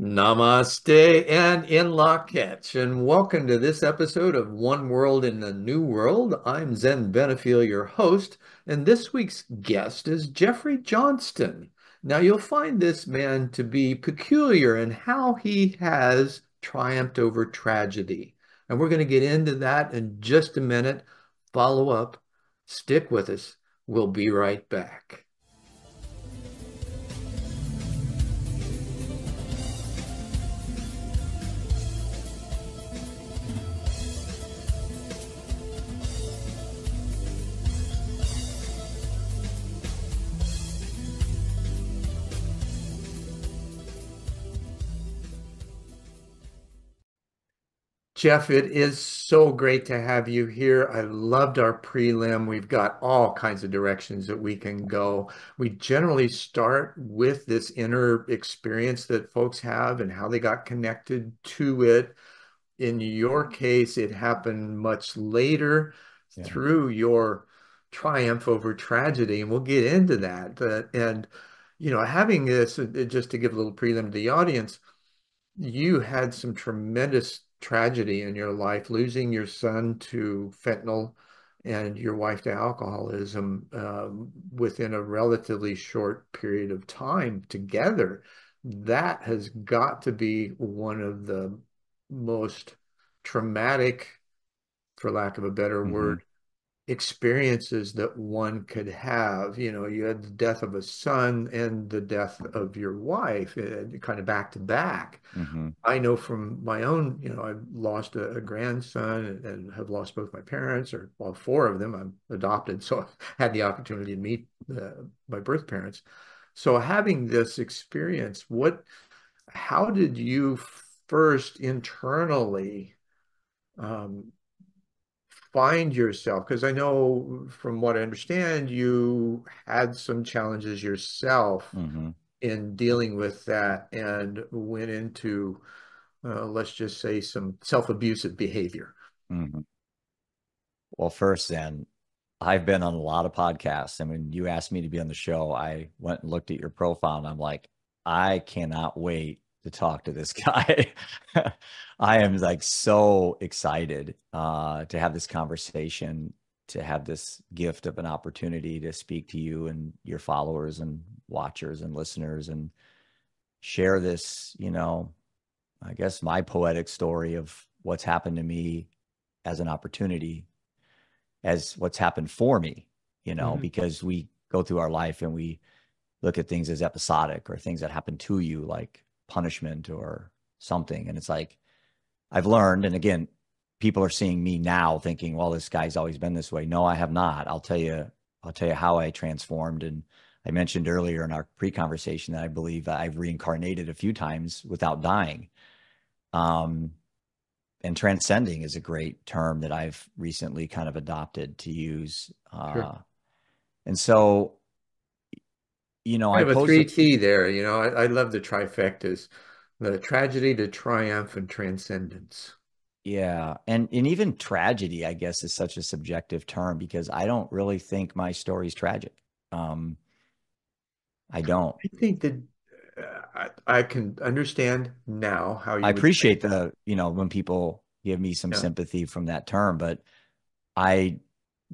Namaste and in Lak'ech, and welcome to this episode of One World in the New World. I'm Zen Benefiel, your host, and this week's guest is Jeffrey Johnston. Now, you'll find this man to be peculiar in how he has triumphed over tragedy, and we're going to get into that in just a minute. Follow up, stick with us. We'll be right back. Jeff, it is so great to have you here. I loved our prelim. We've got all kinds of directions that we can go. We generally start with this inner experience that folks have and how they got connected to it. In your case, it happened much later Yeah. through your triumph over tragedy, and we'll get into that. Having this, just to give a little prelim to the audience, you had some tremendous tragedy in your life, losing your son to fentanyl and your wife to alcoholism within a relatively short period of time together. That has got to be one of the most traumatic, for lack of a better hmm word, experiences that one could have. You know, you had the death of a son and the death of your wife, kind of back to back. hmm I know from my own, I've lost a grandson and have lost both my parents, or well, four of them. I'm adopted, so I've had the opportunity to meet my birth parents. So having this experience, how did you first internally um, find yourself? Because I know from what I understand, you had some challenges yourself hmm in dealing with that and went into let's just say some self-abusive behavior. hmm Well, first, then, I've been on a lot of podcasts. And when you asked me to be on the show, I went and looked at your profile and I'm like, I cannot wait to talk to this guy. I am like so excited to have this conversation, to have this gift of an opportunity to speak to you and your followers and watchers and listeners and share this, I guess my poetic story of what's happened to me as an opportunity, as what's happened for me, Mhm. because we go through our life and we look at things as episodic or things that happen to you, like punishment or something. And it's like, I've learned, and again, people are seeing me now thinking, well, this guy's always been this way. No, I have not. I'll tell you how I transformed. And I mentioned earlier in our pre-conversation that I believe I've reincarnated a few times without dying. Um, and transcending is a great term that I've recently kind of adopted to use. Sure. And so, I Kind of a posed, 3T there. I love the trifectas, the tragedy, the triumph, and transcendence. yeah. And even tragedy, I guess, is such a subjective term because I don't really think my story is tragic. Um, I don't. I think that I can understand now how I you would say, appreciate when people give me some yeah. sympathy from that term, but I,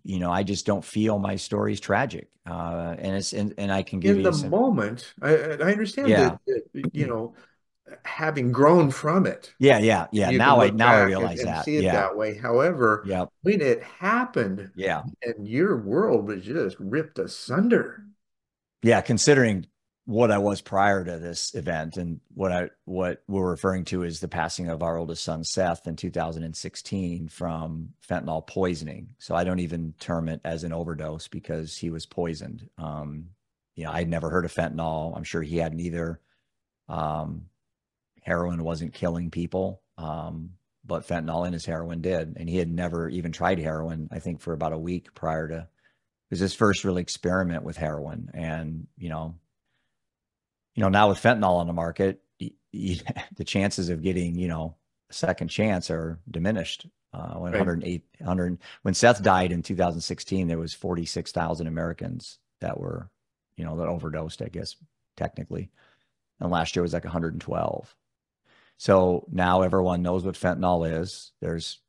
I just don't feel my story is tragic. And I can give In you the some, moment, I understand yeah. that, having grown from it, Yeah, yeah, yeah. you can look Now I back and, realize and that. see it Yeah. that way. However, Yeah. when it happened Yeah. and your world was just ripped asunder. Yeah, considering what I was prior to this event and what we're referring to is the passing of our oldest son Seth in 2016 from fentanyl poisoning. So I don't even term it as an overdose because he was poisoned. I'd never heard of fentanyl. I'm sure he hadn't either. Um, Heroin wasn't killing people, but fentanyl in his heroin did, and he had never even tried heroin. I think for about a week prior to, it was his first real experiment with heroin. And now with fentanyl on the market, the chances of getting, a second chance are diminished. When Right. 108, 100, when Seth died in 2016, there was 46,000 Americans that were, that overdosed, I guess, technically. And last year was like 112. So now everyone knows what fentanyl is. There's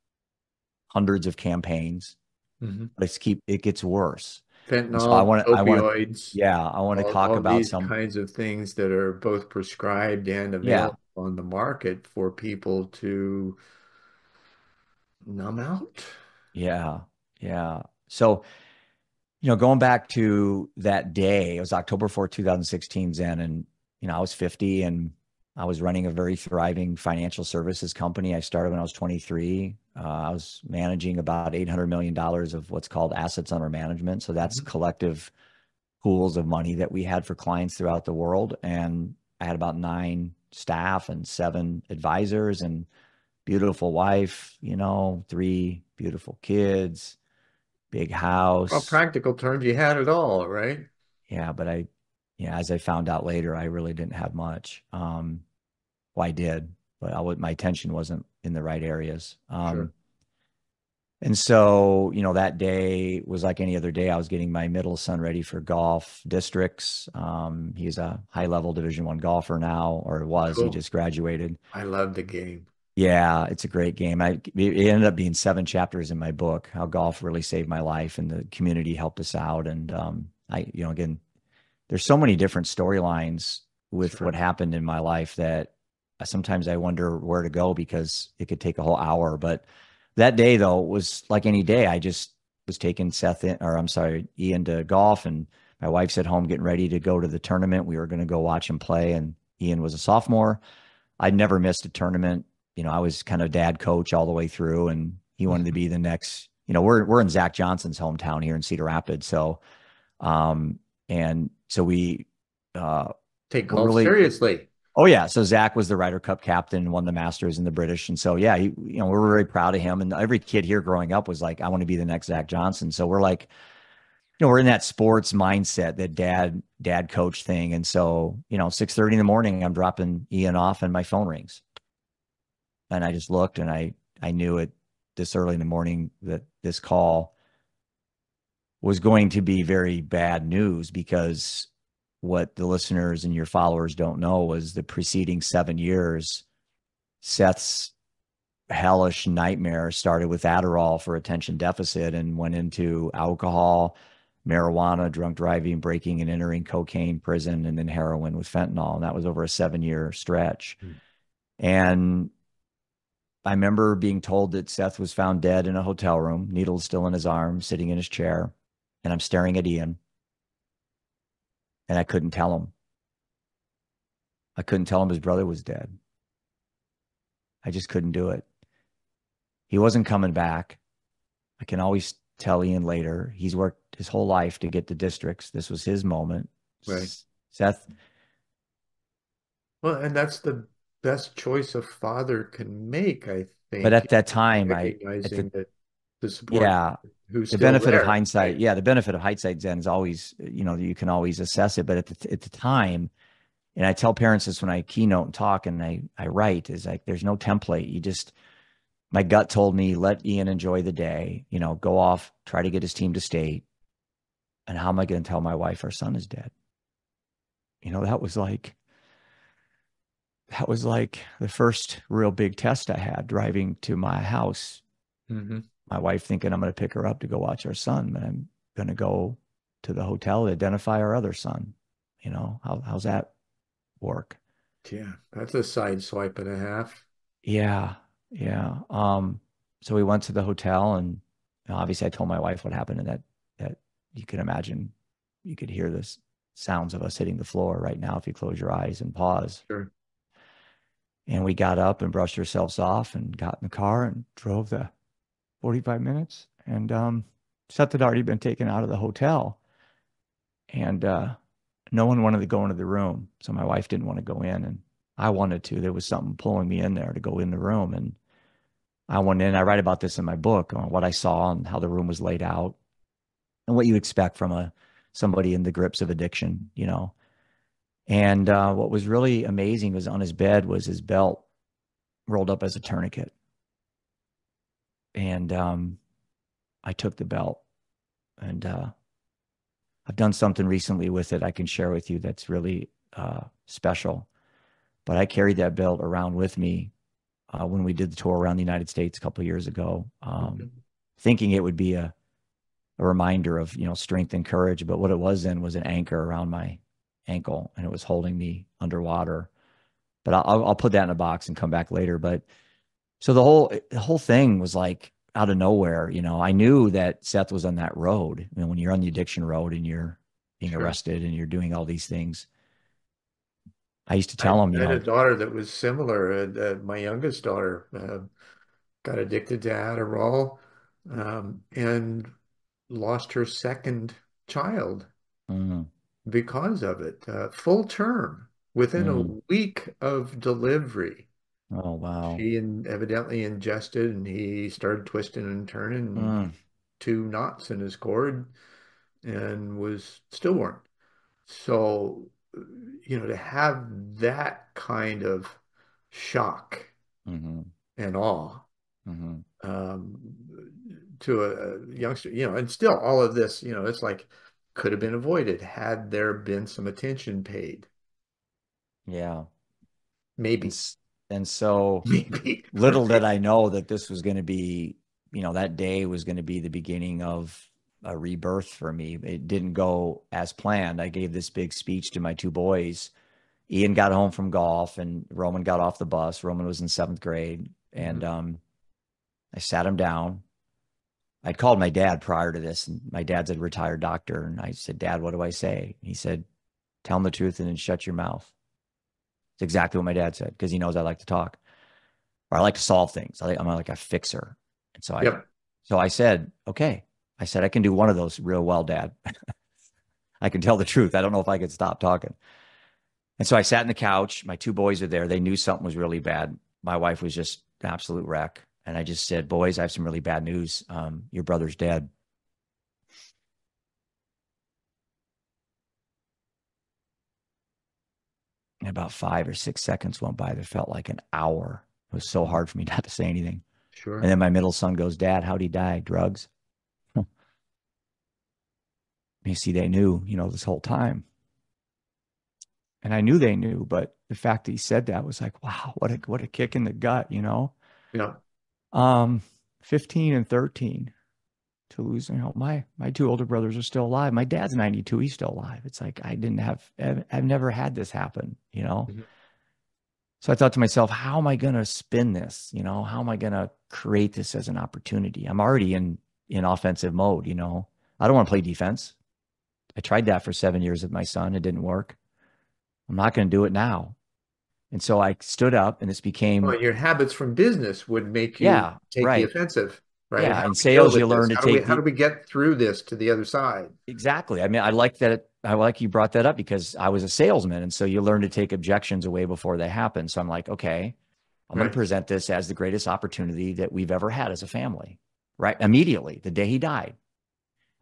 hundreds of campaigns, Hmm. but it gets worse. And so Fentanyl, opioids, yeah, I want to talk all about these some, kinds of things that are both prescribed and yeah, available on the market for people to numb out. yeah, yeah. So, going back to that day, it was October 4th, 2016, Zen, and, I was 50 and I was running a very thriving financial services company. I started when I was 23. I was managing about $800 million of what's called assets under management. So that's Mhm. collective pools of money that we had for clients throughout the world. And I had about 9 staff and 7 advisors and beautiful wife, 3 beautiful kids, big Well, house. practical terms, you had it all, right? Yeah, but as I found out later, I really didn't have much. Well, I did, but my attention wasn't in the right areas. Sure. And so, that day was like any other day. I was getting my middle son ready for golf districts. He's a high level Division I golfer now, or was. He Cool. just graduated. I love the game. Yeah, it's a great game. It ended up being 7 chapters in my book, how golf really saved my life and the community helped us out. And again, there's so many different storylines with Sure. what happened in my life that sometimes I wonder where to go because it could take a whole hour. But that day though was like any day. I just was taking Ian to golf, and my wife's at home getting ready to go to the tournament. We were going to go watch him play, and Ian was a sophomore. I'd never missed a tournament. I was kind of dad coach all the way through, and he wanted to be the next. We're in Zach Johnson's hometown here in Cedar Rapids, so um, and so we Take were golf really. seriously. Oh yeah, so Zach was the Ryder Cup captain, won the Masters in the British, and so yeah, we were very proud of him. And every kid here growing up was like, I want to be the next Zach Johnson. So we're like, we're in that sports mindset, that dad coach thing. And so 6:30 in the morning, I'm dropping Ian off, and my phone rings, and I just looked, and I knew it this early in the morning that this call was going to be very bad news, because what the listeners and your followers don't know was the preceding 7 years, Seth's hellish nightmare started with Adderall for attention deficit and went into alcohol, marijuana, drunk driving, breaking and entering, cocaine, prison, and then heroin with fentanyl. And that was over a 7-year stretch. Mm. And I remember being told that Seth was found dead in a hotel room, needles still in his arm, sitting in his chair. And I'm staring at Ian, and I couldn't tell him. I couldn't tell him his brother was dead. I just couldn't do it. He wasn't coming back. I can always tell Ian later. He's worked his whole life to get the districts. This was his moment. Right. Seth, Well, and that's the best choice a father can make, I but think, at that time, at the recognizing that the support yeah, who's the still benefit of there, hindsight, right? yeah, the benefit of hindsight, Zen, is always, you can always assess it. But at the time, and I tell parents this when I keynote and talk and I write, is like, there's no template. My gut told me, let Ian enjoy the day, go off, try to get his team to state. And how am I going to tell my wife our son is dead? That was like the first real big test I had, driving to my house. Hmm. My wife thinking I'm going to pick her up to go watch our son, but I'm going to go to the hotel to identify our other son. How's that work? Yeah, that's a side swipe and a half. Yeah, yeah. So we went to the hotel, and obviously I told my wife what happened, and that you can imagine, you could hear the sounds of us hitting the floor right now if you close your eyes and pause. Sure. And we got up and brushed ourselves off and got in the car and drove the 45 minutes. And Seth had already been taken out of the hotel. And no one wanted to go into the room. So my wife didn't want to go in. And I wanted to. There was something pulling me in there to go in the room. And I went in. I write about this in my book on what I saw and how the room was laid out and what you expect from somebody in the grips of addiction. And what was really amazing was on his bed was his belt rolled up as a tourniquet. And I took the belt, and I've done something recently with it I can share with you that's really special. but I carried that belt around with me when we did the tour around the United States a couple of years ago, Mhm. thinking it would be a reminder of, strength and courage. But what it was then was an anchor around my ankle, and it was holding me underwater. But I'll put that in a box and come back later. But so the whole thing was like out of nowhere. I knew that Seth was on that road. When you're on the addiction road and you're being Sure. arrested and you're doing all these things, I used to I tell him, had a daughter that was similar. My youngest daughter got addicted to Adderall, and lost her second child mm, because of it. Full term, within a mm, week of delivery. oh wow, Evidently ingested, and he started twisting and turning mm, two knots in his cord and was stillborn. So, to have that kind of shock mm-hmm, and awe, mm-hmm, um, to a youngster, and still all of this, it's like could have been avoided had there been some attention paid. yeah. And Maybe, s- and so maybe, little did right? I know that this was going to be, that day was going to be the beginning of a rebirth for me. It didn't go as planned. I gave this big speech to my two boys. Ian got home from golf and Roman got off the bus. Roman was in seventh grade. And Mhm. I sat him down. I'd called my dad prior to this, and my dad's a retired doctor. And I said, Dad, what do I say? He said, tell him the truth and then shut your mouth. It's exactly what my dad said because he knows I like to talk or I like to solve things. I'm like a fixer. And Yep. so I said, okay. I said, I can do one of those real well, Dad. I can tell the truth. I don't know if I could stop talking. And so I sat in the couch. My two boys are there. They knew something was really bad. My wife was just an absolute wreck. And I just said, boys, I have some really bad news. Your brother's dead. And about 5 or 6 seconds went by that felt like an hour. It was so hard for me not to say anything. And Sure. then my middle son goes, Dad, how'd he die? Drugs? You see, they knew, this whole time. And I knew they knew, but the fact that he said that was like, wow, what a kick in the gut. Yeah. Um, 15 and 13 to lose, my two older brothers are still alive. My dad's 92, he's still alive. It's like I've never had this happen. Mhm. So I thought to myself, how am I going to spin this? How am I going to create this as an opportunity? I'm already in offensive mode. I don't want to play defense. I tried that for 7 years with my son. It didn't work. I'm not going to do it now. And so I stood up and this Well, became, and your habits from business would make you yeah, take the right. offensive, right? Yeah. How do In we deal sales, you with this? learn to How do we take how do the, we get through this to the other side? exactly. I mean, I like that. I like you brought that up because I was a salesman. And so you learn to take objections away before they happen. So I'm like, okay, I'm going to Right. present this as the greatest opportunity that we've ever had as a family, right? Immediately, the day he died.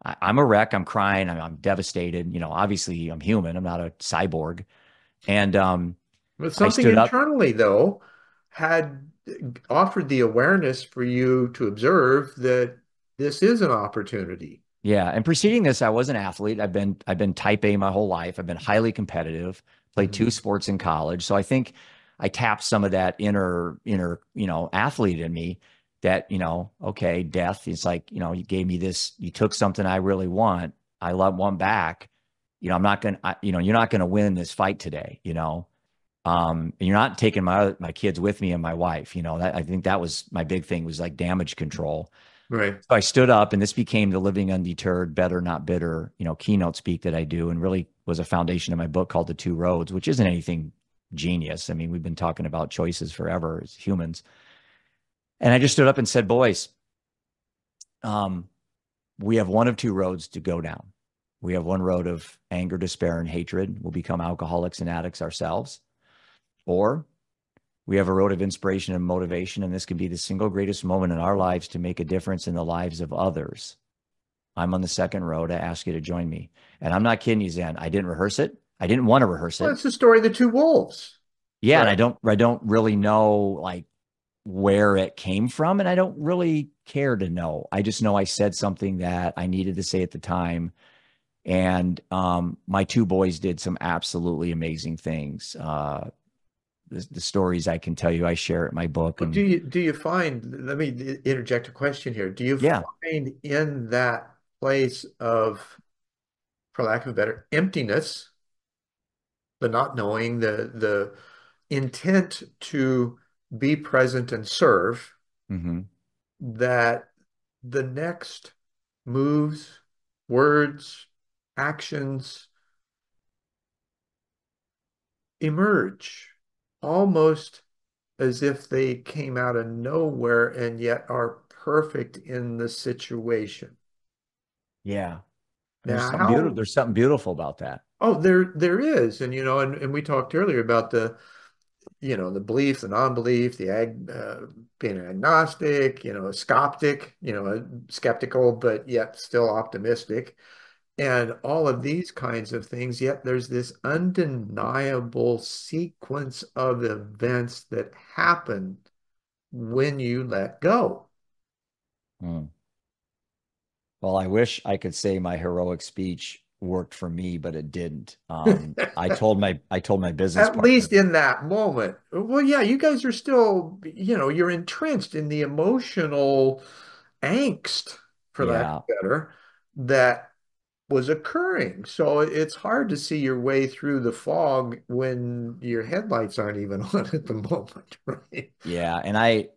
I'm a wreck. I'm crying. I'm devastated. Obviously I'm human. I'm not a cyborg. And But I something stood up. internally, though, had offered the awareness for you to observe that this is an opportunity. Yeah, and preceding this, I was an athlete. I've been type A my whole life. I've been highly competitive. Played two Mhm. sports in college, so I think I tapped some of that inner athlete in me. That okay, death. It's like you gave me this. You took something I really want. I love one back. I'm not gonna. You're not gonna win this fight today. And you're not taking my kids with me and my wife. That I think that was my big thing was like damage control. Right. So I stood up and this became the living undeterred, better, not bitter, keynote speak that I do and really was a foundation of my book called The Two Roads, which isn't anything genius. I mean, we've been talking about choices forever as humans. And I just stood up and said, boys, um, we have one of two roads to go down. We have one road of anger, despair, and hatred. We'll become alcoholics and addicts ourselves. Or we have a road of inspiration and motivation, and this can be the single greatest moment in our lives to make a difference in the lives of others. I'm on the second row to ask you to join me. And I'm not kidding you, Zan. I didn't rehearse it. I didn't want to rehearse Well, it. it's the story of the two wolves, Yeah, and right? I don't really know like where it came from, and I don't really care to know. I just know I said something that I needed to say at the time. And my two boys did some absolutely amazing things. the stories I can tell you, I share it in my book. Well, And do you find, let me interject a question here. Do you yeah. find in that place of, for lack of a better, emptiness, the not knowing, the intent to be present and serve, Hmm. that the next moves, words, actions emerge almost as if they came out of nowhere and yet are perfect in the situation. Yeah. Now, how, There's something beautiful about that. oh, there is, and and we talked earlier about the belief, the non-belief, being an agnostic, a skeptic, skeptical, but yet still optimistic, and all of these kinds of things. Yet there's this undeniable sequence of events that happen when you let go. Mm. Well, I wish I could say my heroic speech worked for me, but it didn't. I told my business At partner. least in that moment. Well, yeah, you guys are still, you're entrenched in the emotional angst, for lack Yeah. of better, that was occurring. So it's hard to see your way through the fog when your headlights aren't even on at the moment, right? Yeah. And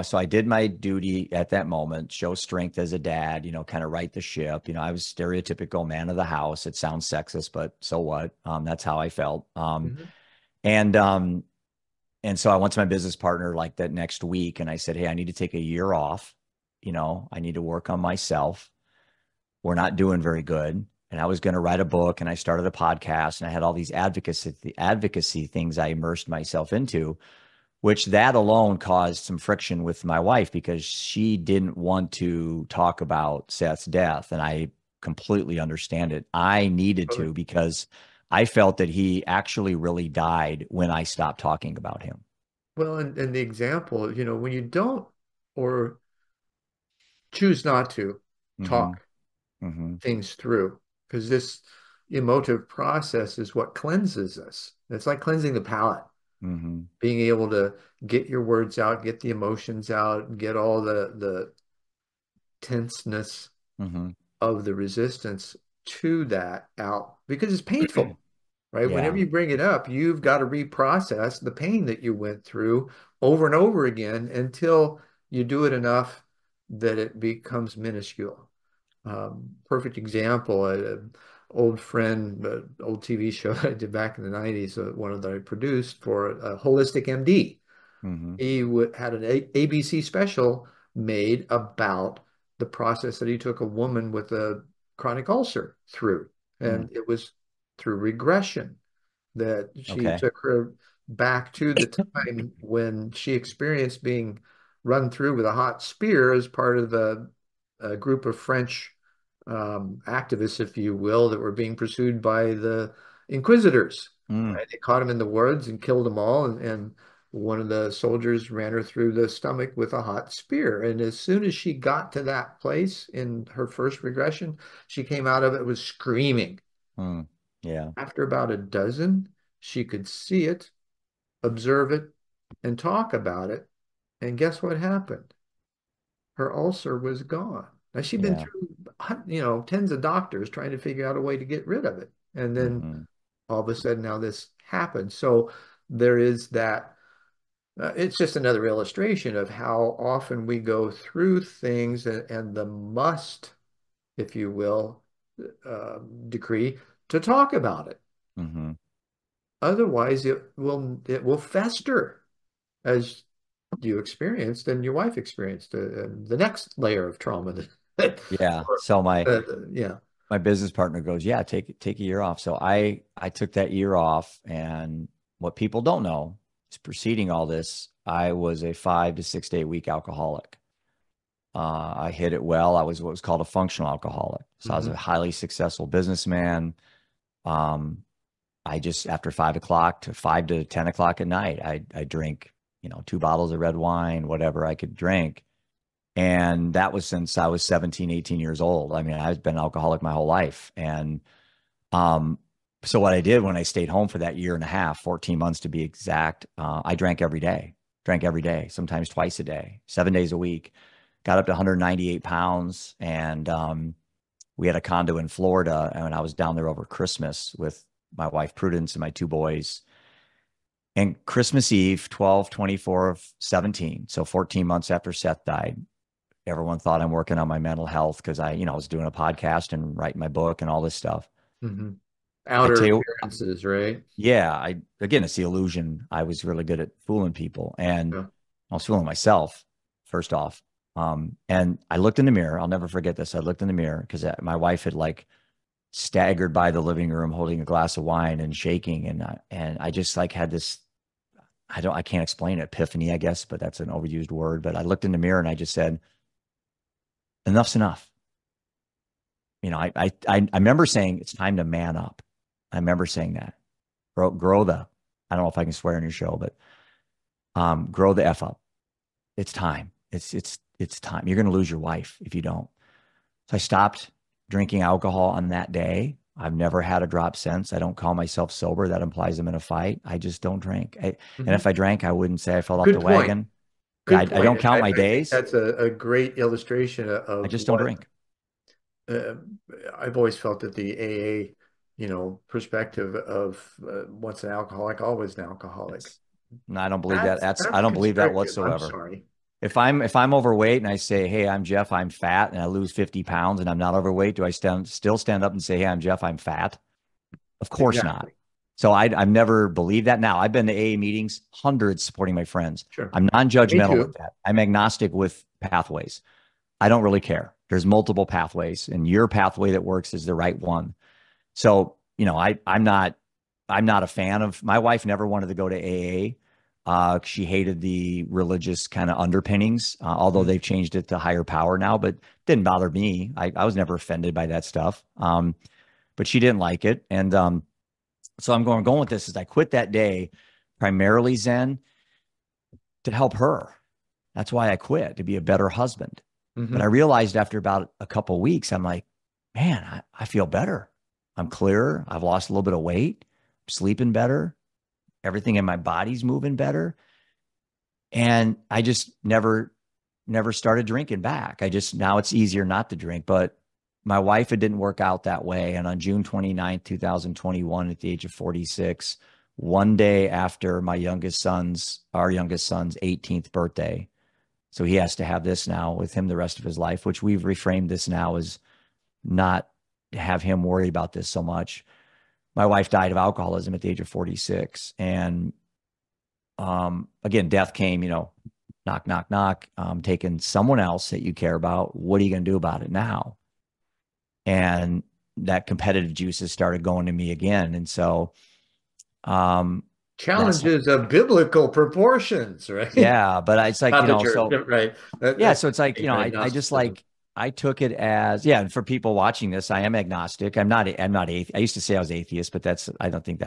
so I did my duty at that moment, show strength as a dad, kind of right the ship. I was stereotypical man of the house. It sounds sexist, but so what? That's how I felt. Mhm. And um, and so I went to my business partner like that next week and I said, hey, I need to take a year off. I need to work on myself. We're not doing very good. And I was going to write a book and I started a podcast and I had all these advocacy things I immersed myself into, which that alone caused some friction with my wife because she didn't want to talk about Seth's death. And I completely understand it. I needed to because I felt that he actually really died when I stopped talking about him. Well, and the example, when you don't or choose not to Hmm. talk Hmm. things through, because this emotive process is what cleanses us. It's like cleansing the palate, Hmm. being able to get your words out, get the emotions out, get all the tenseness Hmm. of the resistance to that out because it's painful, right? Whenever Yeah. you bring it up, you've got to reprocess the pain that you went through over and over again until you do it enough that it becomes minuscule. Perfect example, an old friend, old TV show I did back in the 90s, one that I produced for a Holistic MD. Hmm. He had an ABC special made about the process that he took a woman with a chronic ulcer through. Mm. And it was through regression that she Okay. took her back to the time when she experienced being run through with a hot spear as part of a group of French activists, if you will, that were being pursued by the inquisitors. Mm. Right? They caught him in the woods and killed them all, and one of the soldiers ran her through the stomach with a hot spear. And as soon as she got to that place in her first regression, she came out of it was screaming. Mm. Yeah. After about a dozen, she could see it, observe it, and talk about it. And guess what happened? Her ulcer was gone. Now she'd been Yeah. through, tens of doctors trying to figure out a way to get rid of it. And then Hmm. all of a sudden now this happened. So there is that. It's just another illustration of how often we go through things and the must, if you will, decree to talk about it. Hmm. Otherwise, it will fester as you experienced and your wife experienced the next layer of trauma. Yeah. So Yeah. my business partner goes, yeah, take a year off. So I took that year off, and what people don't know is preceding all this, I was a 5 to 6 day a week alcoholic. I hit it well. I was what was called a functional alcoholic. So I was Hmm. a highly successful businessman. Um, I just after 5 o'clock to 5 to 10 o'clock at night, I drink, 2 bottles of red wine, whatever I could drink. And that was since I was 17, 18 years old. I mean, I've been an alcoholic my whole life. And um, So what I did when I stayed home for that year and a half, 14 months to be exact, I drank every day, sometimes twice a day, 7 days a week, got up to 198 pounds. And we had a condo in Florida, and I was down there over Christmas with my wife, Prudence, and my two boys. And Christmas Eve, 12/24 of 17, so 14 months after Seth died, everyone thought I'm working on my mental health because I was doing a podcast and writing my book and all this stuff. Hmm. I Outer tell you, appearances, right? yeah, again, it's the illusion. I was really good at fooling people, and Yeah. I was fooling myself first off. And I looked in the mirror. I'll never forget this. I looked in the mirror because my wife had like staggered by the living room holding a glass of wine and shaking, and I just like had this, I can't explain it, epiphany, I guess, but that's an overused word. But I looked in the mirror and I just said, enough's enough. I remember saying it's time to man up. I remember saying that. Grow the, I don't know if I can swear on your show, but grow the F up. It's time. It's time. You're going to lose your wife if you don't. So I stopped drinking alcohol on that day. I've never had a drop since. I don't call myself sober. That implies I'm in a fight. I just don't drink. And Hmm. if I drank, I wouldn't say I fell off the Good point. wagon. Yeah, I Good don't point. count my I think days. that's a great illustration I of just don't what drink. uh, I've always felt that the AA, perspective of once an alcoholic, always an alcoholic. No, I don't believe that. I That's don't believe that constrictive. I'm whatsoever. sorry. If I'm overweight and I say, "Hey, I'm Jeff, I'm fat," and I lose 50 pounds and I'm not overweight, do I still stand up and say, "Hey, I'm Jeff, I'm fat"? Of course not. Exactly. So I've never believed that. Now I've been to AA meetings, hundreds supporting my friends. Sure. I'm Me non-judgmental with too. that. I'm agnostic with pathways. I don't really care. There's multiple pathways, and your pathway that works is the right one. So, I'm not a fan of, my wife never wanted to go to AA. She hated the religious kind of underpinnings, although Mhm. they've changed it to higher power now, but didn't bother me. I was never offended by that stuff. But she didn't like it. And so I'm going with this is I quit that day primarily Zen to help her. That's why I quit, to be a better husband. But I Mhm. realized after about a couple of weeks, I'm like, man, I feel better. I'm clearer. I've lost a little bit of weight, I'm sleeping better. Everything in my body's moving better. And I just never started drinking back. Now it's easier not to drink, but my wife, it didn't work out that way. And on June 29th, 2021, at the age of 46, one day after our youngest son's 18th birthday, so he has to have this now with him the rest of his life, which we've reframed this now as not have him worry about this so much. My wife died of alcoholism at the age of 46. And again, death came, knock, knock, knock, taking someone else that you care about. What are you going to do about it now? And that competitive juices started going to me again. And so um, that's, Challenges of biblical proportions, right? yeah, but it's like, Not that you're so right. yeah, so it's like, I just Agnosticism. like, I took it as, yeah. And for people watching this, I am agnostic. I'm not atheist. I used to say I was atheist, but I don't think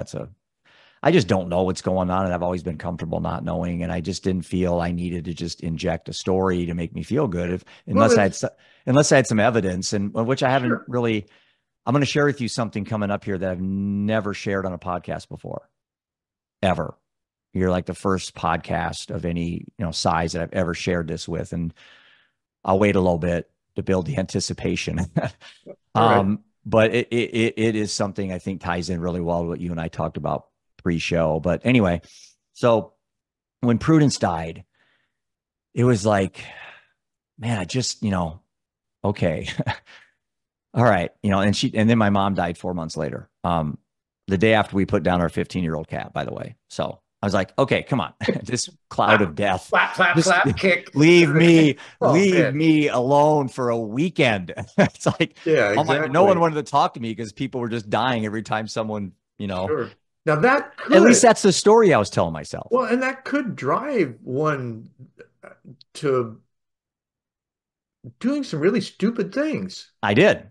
I just don't know what's going on. And I've always been comfortable not knowing. And I just didn't feel I needed to just inject a story to make me feel good Well, unless I had some evidence, and which I haven't sure. really. I'm going to share with you something coming up here that I've never shared on a podcast before, ever. You're like the first podcast of any, size that I've ever shared this with. And I'll wait a little bit to build the anticipation. All right. But it is something I think ties in really well to what you and I talked about pre-show. But anyway, so when Prudence died, it was like, man, I just, okay. All right. And then my mom died 4 months later. The day after we put down our 15-year-old cat, by the way. So I was like, okay, come on. This cloud Flap, of death. flap, flap, Just flap, kick. leave me, Oh leave man. me alone for a weekend. It's like, Yeah, oh my, no one exactly. wanted to talk to me because people were just dying every time someone, Sure. Now that at least could, that's the story I was telling myself. well, and that could drive one to doing some really stupid things. I did.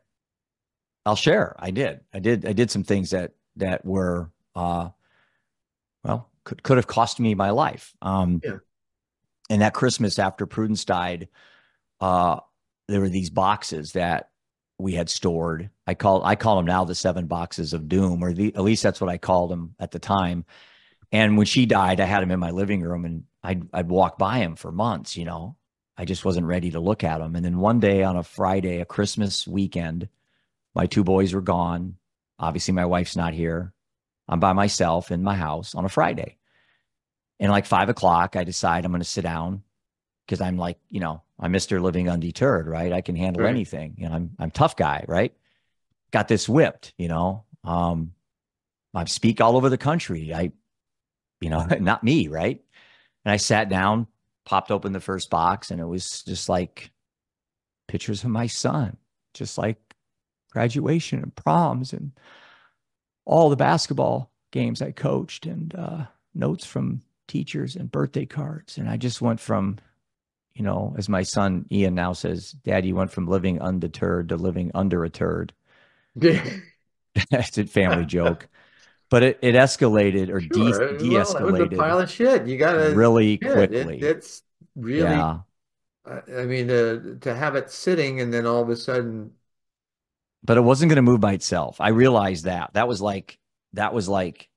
I'll share. I did some things that were well, could have cost me my life. Yeah. And that Christmas after Prudence died, uh, there were these boxes that we had stored. I call them now the 7 boxes of doom, or at least that's what I called them at the time. And when she died, I had him in my living room, and I'd walk by him for months, you know. I just wasn't ready to look at him. And then one day on a Friday, a Christmas weekend, my 2 boys were gone. Obviously, my wife's not here. I'm by myself in my house on a Friday. And like 5 o'clock, I decide I'm going to sit down because I'm like, you know, I'm Mr. Living Undeterred, right? I can handle Right. anything. You know, I'm tough guy, right? Got this whipped, you know. I speak all over the country. You know, not me, right? And I sat down, popped open the first box, and it was just like pictures of my son, just like graduation and proms and all the basketball games I coached, and notes from teachers and birthday cards. And I just went from, you know, as my son Ian now says, Dad, you went from living undeterred to living under a turd. That's a family joke. But it escalated or Sure. Well, that was a de-escalated pile of shit. You gotta, really shit. quickly. It's really, Yeah. I mean, to have it sitting and then all of a sudden, But it wasn't going to move by itself. I realized that. That was like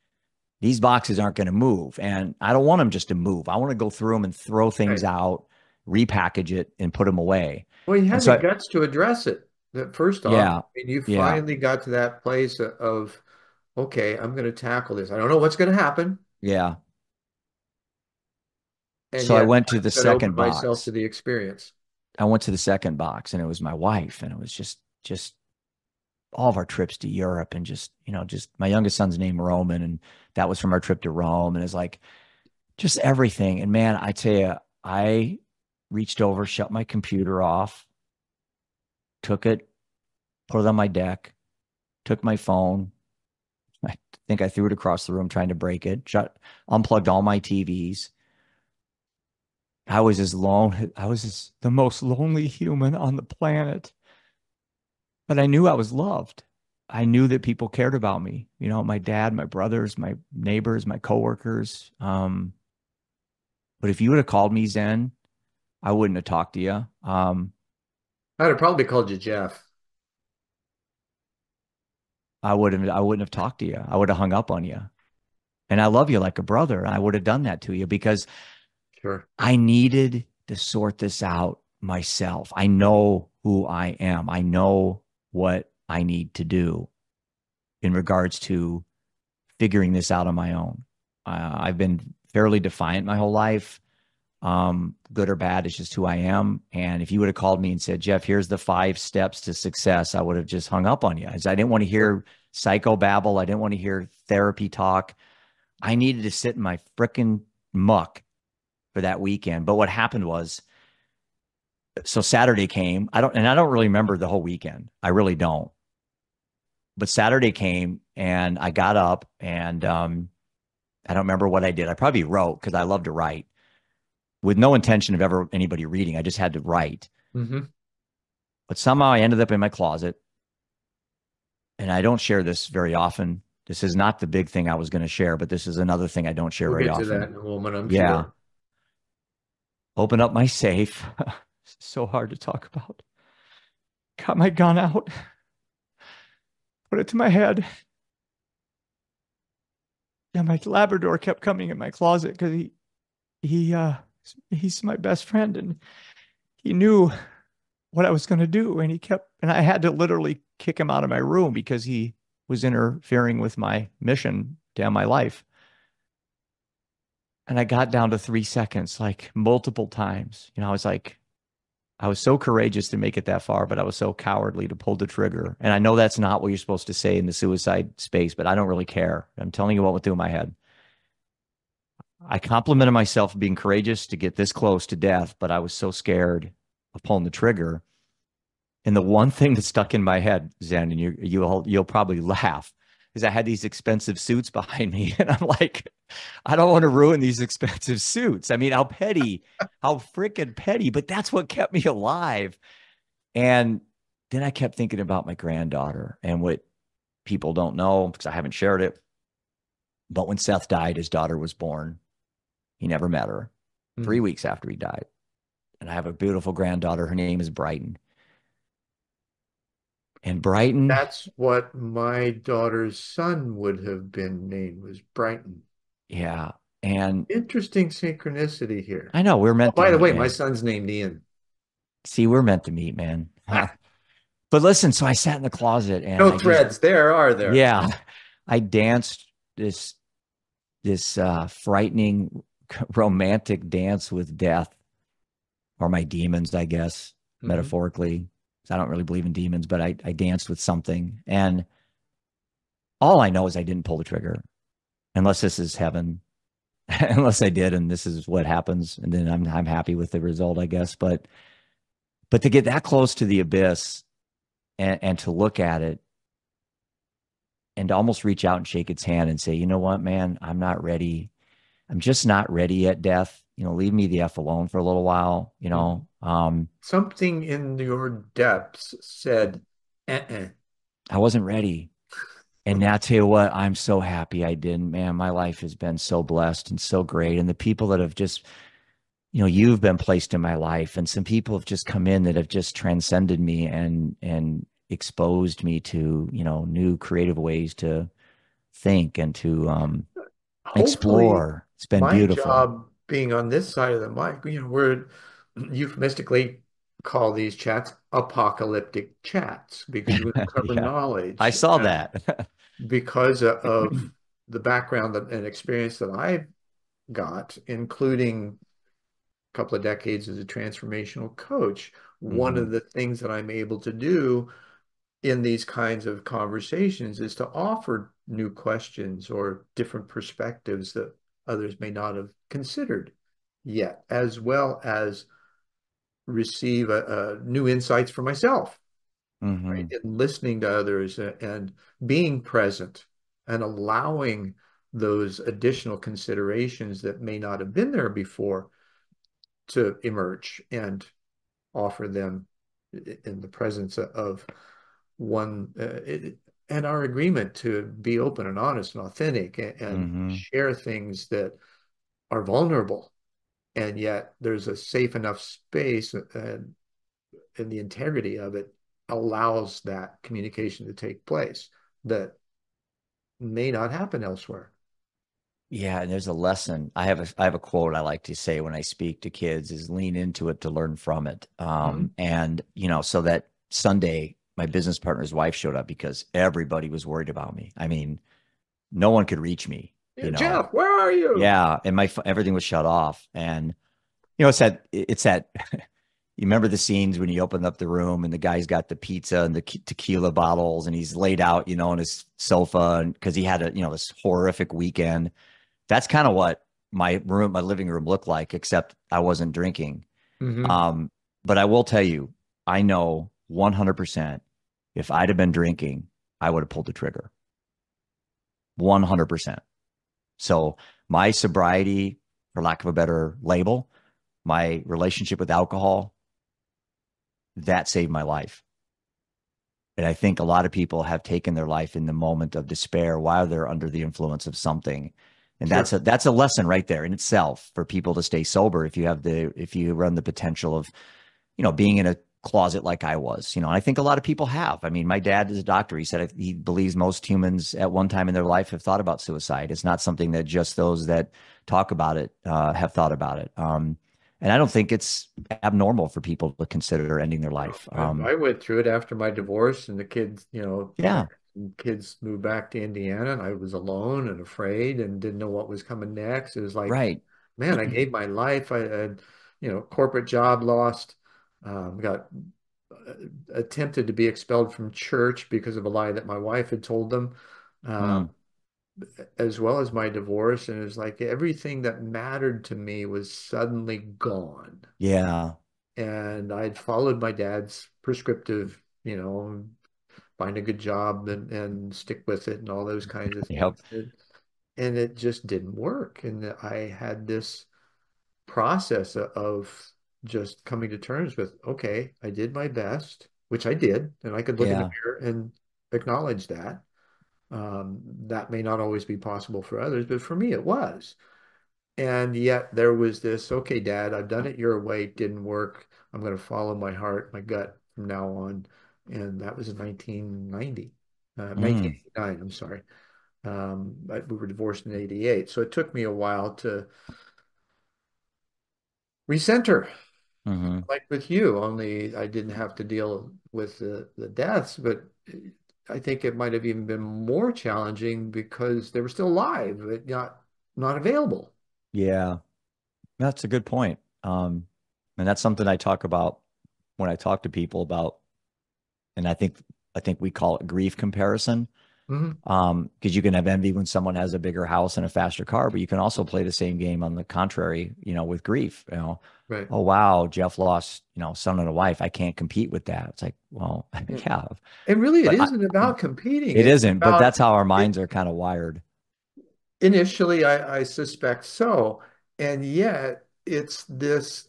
these boxes aren't going to move. And I don't want them just to move. I want to go through them and throw things right. out, repackage it, and put them away. Well, you And had the so, guts to address it. That first off, yeah, and you yeah, finally got to that place of, okay, I'm going to tackle this. I don't know what's going to happen, yeah. and So I yet went to I'm the going to open second myself to box. the experience. I went to the second box, and it was my wife, and it was just all of our trips to Europe, and just, you know, just my youngest son's named Roman, and that was from our trip to Rome. And it's like just everything. And man, I tell you, I reached over, shut my computer off, took it, put it on my deck, took my phone. I think I threw it across the room trying to break it, unplugged all my TVs. I was the most lonely human on the planet, but I knew I was loved. I knew that people cared about me. You know, my dad, my brothers, my neighbors, my coworkers. But if you would have called me Zen, I wouldn't have talked to you. I'd have probably called you Jeff. I wouldn't have talked to you. I would have hung up on you. And I love you like a brother. I would have done that to you because Sure. I needed to sort this out myself. I know who I am. I know what I need to do in regards to figuring this out on my own. I've been fairly defiant my whole life. Good or bad, it's just who I am. And if you would have called me and said, Jeff, here's the 5 steps to success, I would have just hung up on you. As I didn't want to Sure. hear psychobabble. I didn't want to hear therapy talk. I needed to sit in my frickin' muck for that weekend. But what happened was, so Saturday came. I don't really remember the whole weekend. I really don't. But Saturday came and I got up and I don't remember what I did. I probably wrote because I love to write with no intention of ever anybody reading. I just had to write. Hmm. But somehow I ended up in my closet, and I don't share this very often. This is not the big thing I was going to share, but this is another thing I don't share We'll very get to that often. in a moment, I'm Yeah. sure. Open up my safe. So hard to talk about. Got my gun out, put it to my head. Yeah, my Labrador kept coming in my closet because he he's my best friend, and he knew what I was going to do, and and I had to literally kick him out of my room because he was interfering with my mission to end my life. And I got down to 3 seconds, like multiple times. You know, I was so courageous to make it that far, but I was so cowardly to pull the trigger. And I know that's not what you're supposed to say in the suicide space, but I don't really care. I'm telling you what went through my head. I complimented myself for being courageous to get this close to death, but I was so scared of pulling the trigger. And the one thing that stuck in my head, Zen, and you'll probably laugh, is I had these expensive suits behind me, and I'm like, I don't want to ruin these expensive suits. I mean, how freaking petty, but that's what kept me alive. And then I kept thinking about my granddaughter and what people don't know because I haven't shared it. But when Seth died, his daughter was born. He never met her. Hmm. 3 weeks after he died, and I have a beautiful granddaughter. Her name is Brighton. And Brighton, That's what my daughter's son would have been named, was Brighton. yeah. And Interesting synchronicity here. I know we're Oh, meant to by the meet, way, my man. son's named Ian. See, we're meant to meet, man. Ah, But listen, so I sat in the closet and no I just, threads there, are there? yeah, I danced this frightening romantic dance with death or my demons, I guess, Hmm. metaphorically. I don't really believe in demons, but I danced with something. And all I know is I didn't pull the trigger unless this is heaven, unless I did, and this is what happens. And then I'm happy with the result, I guess. But to get that close to the abyss and to look at it and to almost reach out and shake its hand and say, you know what, man, I'm not ready. I'm just not ready yet, death. Leave me the F alone for a little while, Hmm. Something in your depths said, uh-uh. I wasn't ready. And now, tell you what, I'm so happy I didn't, man. My life has been so blessed and so great. And the people that have just, you've been placed in my life, and some people have just come in that have just transcended me and exposed me to, new creative ways to think and to Hopefully, explore. It's been my beautiful. job being on this side of the mic, we're euphemistically call these chats apocalyptic chats because we're going to cover Yeah, I knowledge. saw And that. because of the background and experience that I've got, including a couple of decades as a transformational coach, one Hmm. of the things that I'm able to do in these kinds of conversations is to offer new questions or different perspectives that others may not have considered yet, as well as receive new insights for myself, right? Hmm. And listening to others and being present and allowing those additional considerations that may not have been there before to emerge and offer them in the presence of one and our agreement to be open and honest and authentic and Hmm. share things that are vulnerable, and yet there's a safe enough space and the integrity of it allows that communication to take place that may not happen elsewhere. Yeah, and there's a lesson. I have a quote I like to say when I speak to kids is lean into it to learn from it. Mhm. And so that Sunday, my business partner's wife showed up because everybody was worried about me. I mean, no one could reach me, Yeah, Jeff, where are you? Yeah, and everything was shut off. And it's that you remember the scenes when you open up the room and the guy's got the pizza and the tequila bottles and he's laid out, on his sofa and because he had this horrific weekend. That's kind of what my living room looked like, except I wasn't drinking. Hmm. Um, but I will tell you, I know 100% if I'd have been drinking, I would have pulled the trigger. 100%. So my sobriety, for lack of a better label, my relationship with alcohol, that saved my life. And I think a lot of people have taken their life in the moment of despair while they're under the influence of something. And that's Sure. a lesson right there in itself for people to stay sober if you run the potential of, being in a closet like I was, and I think a lot of people have. I mean, my dad is a doctor. He said he believes most humans at one time in their life have thought about suicide. It's not something that just those that talk about it have thought about it. And I don't think it's abnormal for people to consider ending their life. I went through it after my divorce, and the kids, Yeah, parents and kids moved back to Indiana, and I was alone and afraid and didn't know what was coming next. It was like, right. man, I gave my life. I had, corporate job lost, got attempted to be expelled from church because of a lie that my wife had told them, uh, Mm, as well as my divorce. And it was like everything that mattered to me was suddenly gone. yeah. And I'd followed my dad's prescriptive, find a good job and stick with it and all those kinds of Yep. things. And it just didn't work. And I had this process of just coming to terms with, okay, I did my best, which I did, and I could look in the Yeah. mirror and acknowledge that. That may not always be possible for others, but for me it was. And yet there was this, okay, Dad, I've done it your way, it didn't work. I'm going to follow my heart, my gut from now on. and that was in 1990, Mm, 1989, I'm sorry. We were divorced in 88. So it took me a while to recenter, hmm. like with you, only I didn't have to deal with the deaths, but I think it might have even been more challenging because they were still alive, but not available. Yeah, that's a good point. And that's something I talk about when I talk to people about, and I think we call it grief comparison. Hmm. Because you can have envy when someone has a bigger house and a faster car, but you can also play the same game on the contrary, with grief. Right. Oh wow, Jeff lost, son and a wife. I can't compete with that. It's like, well, Yeah. yeah, And really, it but isn't about competing. it It's isn't. But about that's how our it. minds are kind of wired, Initially, I suspect so. And yet, it's this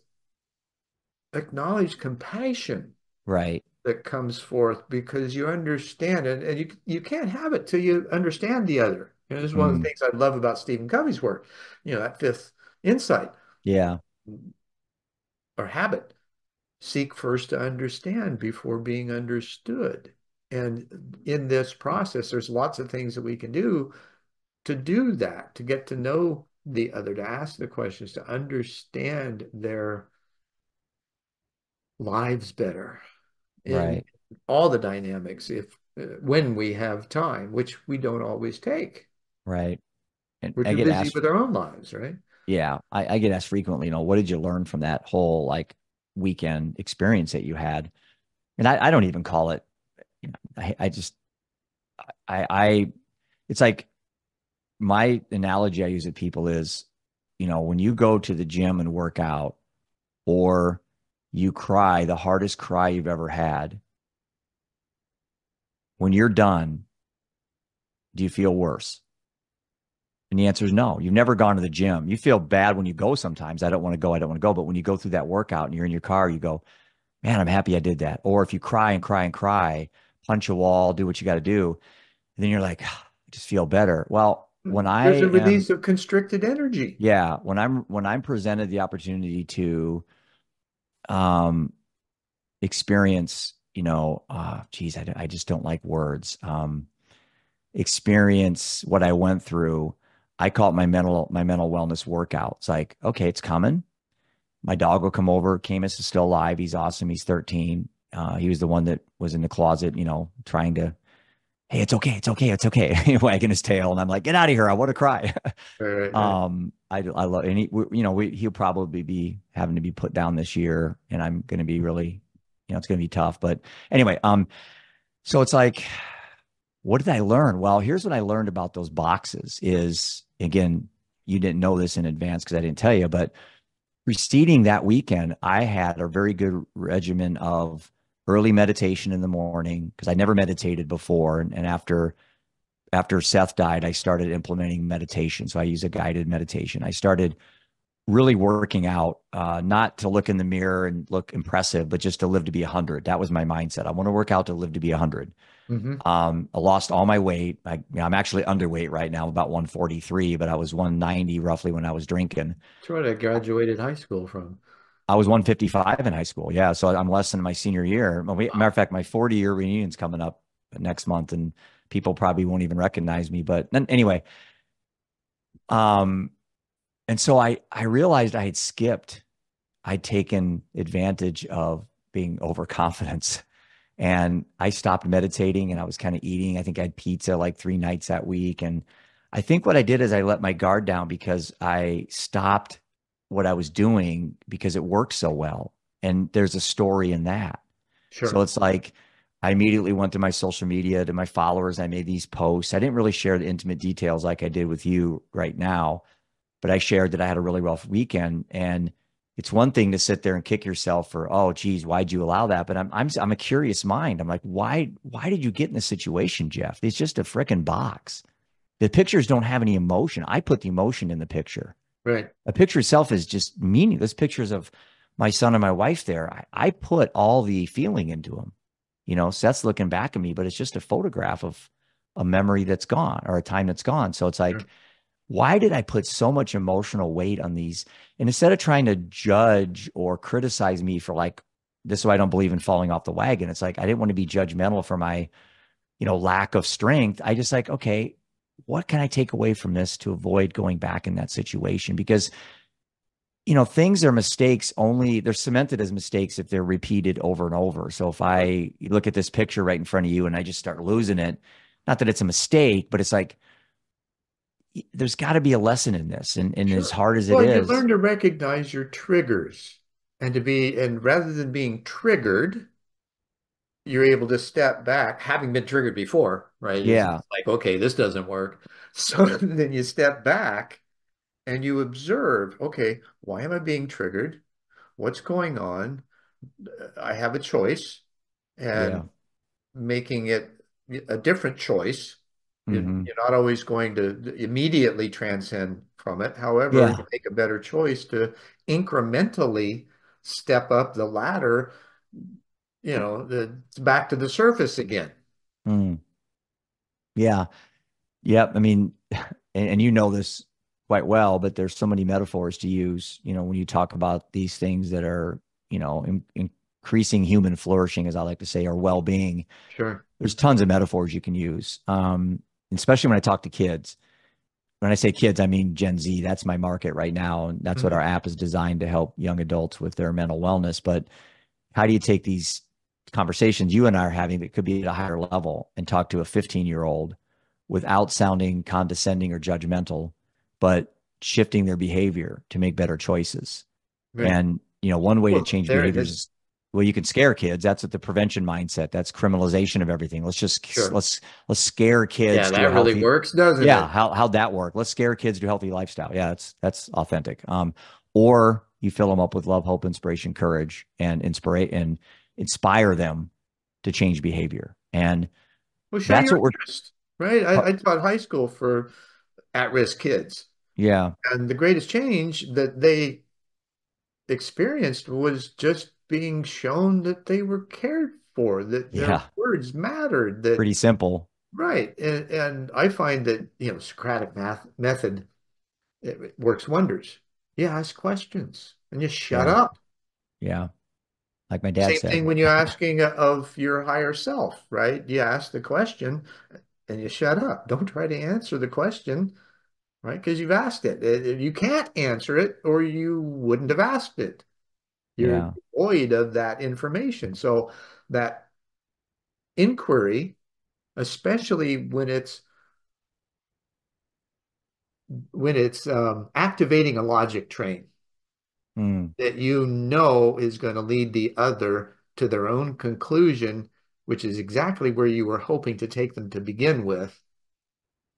acknowledged compassion right? that comes forth because you understand it, and you can't have it till you understand the other. This is one of the Mm, things I love about Stephen Covey's work, that fifth insight yeah, or habit. Seek first to understand before being understood. And in this process, there's lots of things that we can do that, to get to know the other, to ask the questions, to understand their lives better in right, all the dynamics, if when we have time, which we don't always take. right. And We're I too get busy asked, with our own lives, right? yeah, I get asked frequently, what did you learn from that whole like weekend experience that you had? And I don't even call it, I just, I, it's like my analogy I use with people is, when you go to the gym and work out or you cry the hardest cry you've ever had, when you're done, do you feel worse? And the answer is no. You've never gone to the gym. You feel bad when you go sometimes. I don't want to go. I don't want to go. But when you go through that workout and you're in your car, you go, man, I'm happy I did that. Or if you cry and cry and cry, punch a wall, do what you got to do, and then you're like, "Ah, I just feel better." Well, when I There's a am, release of constricted energy. yeah, when I'm presented the opportunity to um experience, geez, I just don't like words. Experience what I went through. I call it my mental wellness workout. It's like, okay, it's coming. My dog will come over. Camus is still alive. He's awesome. He's 13. He was the one that was in the closet, trying to, hey, it's okay, it's okay, it's okay, wagging his tail, and I'm like, get out of here! I want to cry. Right, right, right. I love, and he'll probably be having to be put down this year, and I'm going to be really, it's going to be tough. But anyway, so it's like, what did I learn? Well, here's what I learned about those boxes is, again, you didn't know this in advance because I didn't tell you, but preceding that weekend, I had a very good regimen of early meditation in the morning because I never meditated before. And after Seth died, I started implementing meditation. So I use a guided meditation. I started really working out, not to look in the mirror and look impressive, but just to live to be 100. That was my mindset. I want to work out to live to be 100. Hmm. I lost all my weight. I'm actually underweight right now, about 143, but I was 190 roughly when I was drinking. That's what I graduated high school from. I was 155 in high school. Yeah. So I'm less than my senior year. Matter of fact, my 40-year reunion's coming up next month, and people probably won't even recognize me. But then anyway, um, and so I realized I had skipped, I'd taken advantage of being overconfidence. And I stopped meditating and I was kind of eating. I think I had pizza like 3 nights that week. And I think what I did is I let my guard down because I stopped what I was doing because it worked so well. And there's a story in that. So Sure. it's like I immediately went to my social media, to my followers. I made these posts. I didn't really share the intimate details like I did with you right now, but I shared that I had a really rough weekend. And it's one thing to sit there and kick yourself for, oh, geez, why'd you allow that? But I'm a curious mind. I'm like, why did you get in this situation, Jeff? It's just a freaking box. The pictures don't have any emotion. I put the emotion in the picture. Right. A picture itself is just meaningless. Pictures of my son and my wife there. I put all the feeling into them. Seth's looking back at me, but it's just a photograph of a memory that's gone or a time that's gone. So it's like, Sure. why did I put so much emotional weight on these? And instead of trying to judge or criticize me for like this is why I don't believe in falling off the wagon. It's like, I didn't want to be judgmental for my, lack of strength. I just like, okay, what can I take away from this to avoid going back in that situation? Because, things are mistakes only, they're cemented as mistakes if they're repeated over and over. So if I look at this picture right in front of you and I just start losing it, not that it's a mistake, but it's like, there's got to be a lesson in this. And as Sure. hard as it Well, you is, learn to recognize your triggers and rather than being triggered, you're able to step back, having been triggered before, right? It's yeah, like, okay, this doesn't work. So then you step back and you observe, okay, why am I being triggered? What's going on? I have a choice, yeah, and making it a different choice. hmm, You're not always going to immediately transcend from it. However, you yeah, make a better choice to incrementally step up the ladder, back to the surface again. mm, yeah. Yep. I mean, and you know this quite well, but there's so many metaphors to use, when you talk about these things that are, increasing human flourishing, as I like to say, or well-being. Sure. There's tons of metaphors you can use. Especially when I talk to kids. When I say kids, I mean Gen Z. That's my market right now. And that's what Mhm. our app is designed to help young adults with their mental wellness. But how do you take these conversations you and I are having that could be at a higher level and talk to a 15-year-old without sounding condescending or judgmental, but shifting their behavior to make better choices? Right. And, one way to Well, change there behaviors it. is, well, you can scare kids. That's what the prevention mindset. That's criminalization of everything. Sure. Let's scare Yeah, kids to a that really healthy, works, doesn't yeah. it? How'd that work? Let's scare kids to a healthy lifestyle. Yeah, that's authentic. Or you fill them up with love, hope, inspiration, courage, and inspire them to change behavior. And Well, show that's your what we're, interest, right? I taught high school for at-risk kids, yeah, and the greatest change that they experienced was just being shown that they were cared for, that their yeah, words mattered, that pretty simple. right. And I find that, Socratic method, it works wonders. You ask questions and you shut Yeah, up. yeah. Like my dad Same thing said. when you're asking of your higher self, right? You ask the question and you shut up. Don't try to answer the question, right? Because you've asked it. You can't answer it or you wouldn't have asked it. You're Yeah. void of that information. So that inquiry, especially when it's activating a logic train Mm, that is going to lead the other to their own conclusion, which is exactly where you were hoping to take them to begin with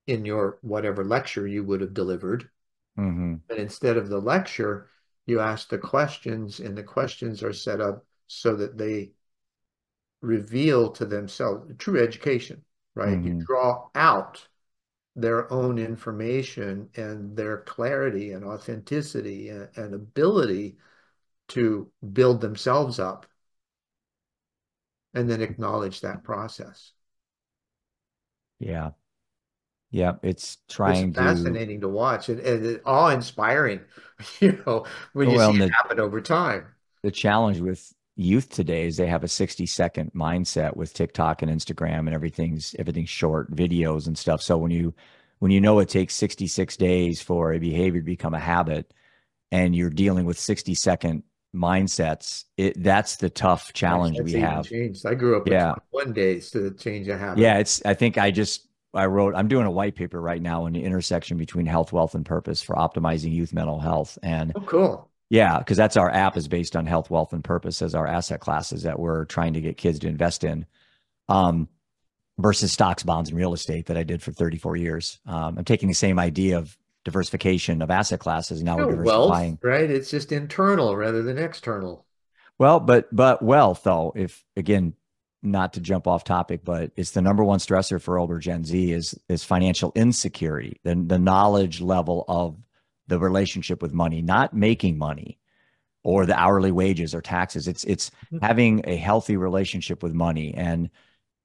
in your whatever lecture you would have delivered. hmm, But instead of the lecture, you ask the questions, and the questions are set up so that they reveal to themselves true education, right? You hmm. draw out their own information and their clarity and authenticity and ability to build themselves up and then acknowledge that process. Yeah. Yeah. It's It's trying to, fascinating to watch and awe-inspiring, when you well, see and it happen over time. the challenge with youth today is they have a 60-second mindset with TikTok and Instagram, and everything's short videos and stuff. So when you know it takes 66 days for a behavior to become a habit, and you're dealing with 60-second mindsets, that's the tough Gosh, challenge we that's even have. changed. I grew up with Yeah. 21 days to change a habit. Yeah, I'm doing a white paper right now in the intersection between health, wealth, and purpose for optimizing youth mental health. And Oh, cool. yeah, because that's our app is based on health, wealth, and purpose as our asset classes that we're trying to get kids to invest in. Um, versus stocks, bonds, and real estate that I did for 34 years. I'm taking the same idea of diversification of asset classes. Now we're Wealth, diversifying. right? It's just internal rather than external. Well, but wealth though, if again, not to jump off topic, but it's the number one stressor for older Gen Z is financial insecurity, the knowledge level of the relationship with money, not making money or the hourly wages or taxes. It's having a healthy relationship with money. And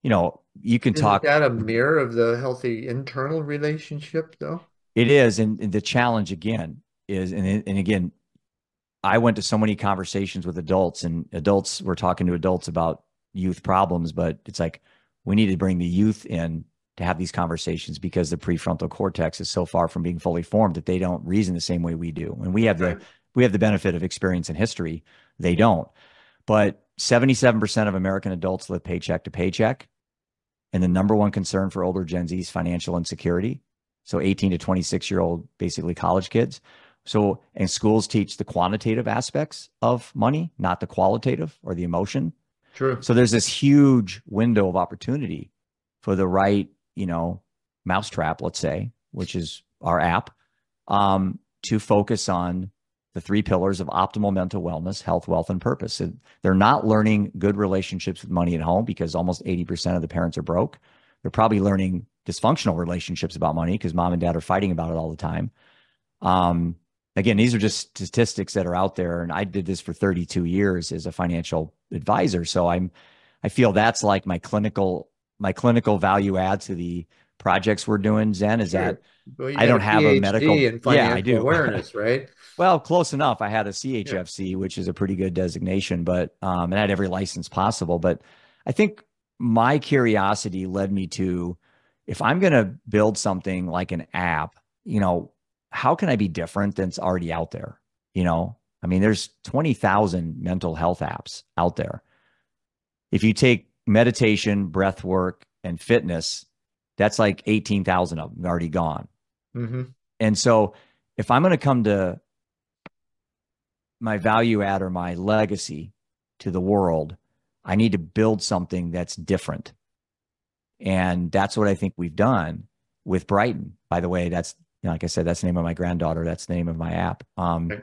you can Isn't talk, that a mirror of the healthy internal relationship, though? it is, and the challenge again is, and again, I went to so many conversations with adults, and adults were talking to adults about youth problems, but it's like we need to bring the youth in to have these conversations because the prefrontal cortex is so far from being fully formed that they don't reason the same way we do. And Right. we have the benefit of experience and history. They don't. But 77% of American adults live paycheck to paycheck. And the number one concern for older Gen Z is financial insecurity. So 18 to 26-year-old, basically college kids. So, and schools teach the quantitative aspects of money, not the qualitative or the emotion. True. So there's this huge window of opportunity for the right, mousetrap, let's say, which is our app, to focus on the three pillars of optimal mental wellness, health, wealth, and purpose. And they're not learning good relationships with money at home because almost 80% of the parents are broke. They're probably learning dysfunctional relationships about money because mom and dad are fighting about it all the time. Again, these are just statistics that are out there. And I did this for 32 years as a financial advisor. So I feel that's like my clinical value add to the projects we're doing, Zen, is Sure. that Well, you I got a don't have a PhD medical. in Yeah, I financial do. awareness, right? Well, close enough. I had a Yeah. CHFC, which is a pretty good designation, but and I had every license possible. But I think my curiosity led me to, if I'm going to build something like an app, how can I be different than it's already out there? I mean, there's 20,000 mental health apps out there. If you take meditation, breath work, and fitness, that's like 18,000 of them already gone. Hmm. And so if I'm going to come to my value add or my legacy to the world, I need to build something that's different. And that's what I think we've done with Brighton. By the way, that's, like I said, that's the name of my granddaughter. That's the name of my app. Okay.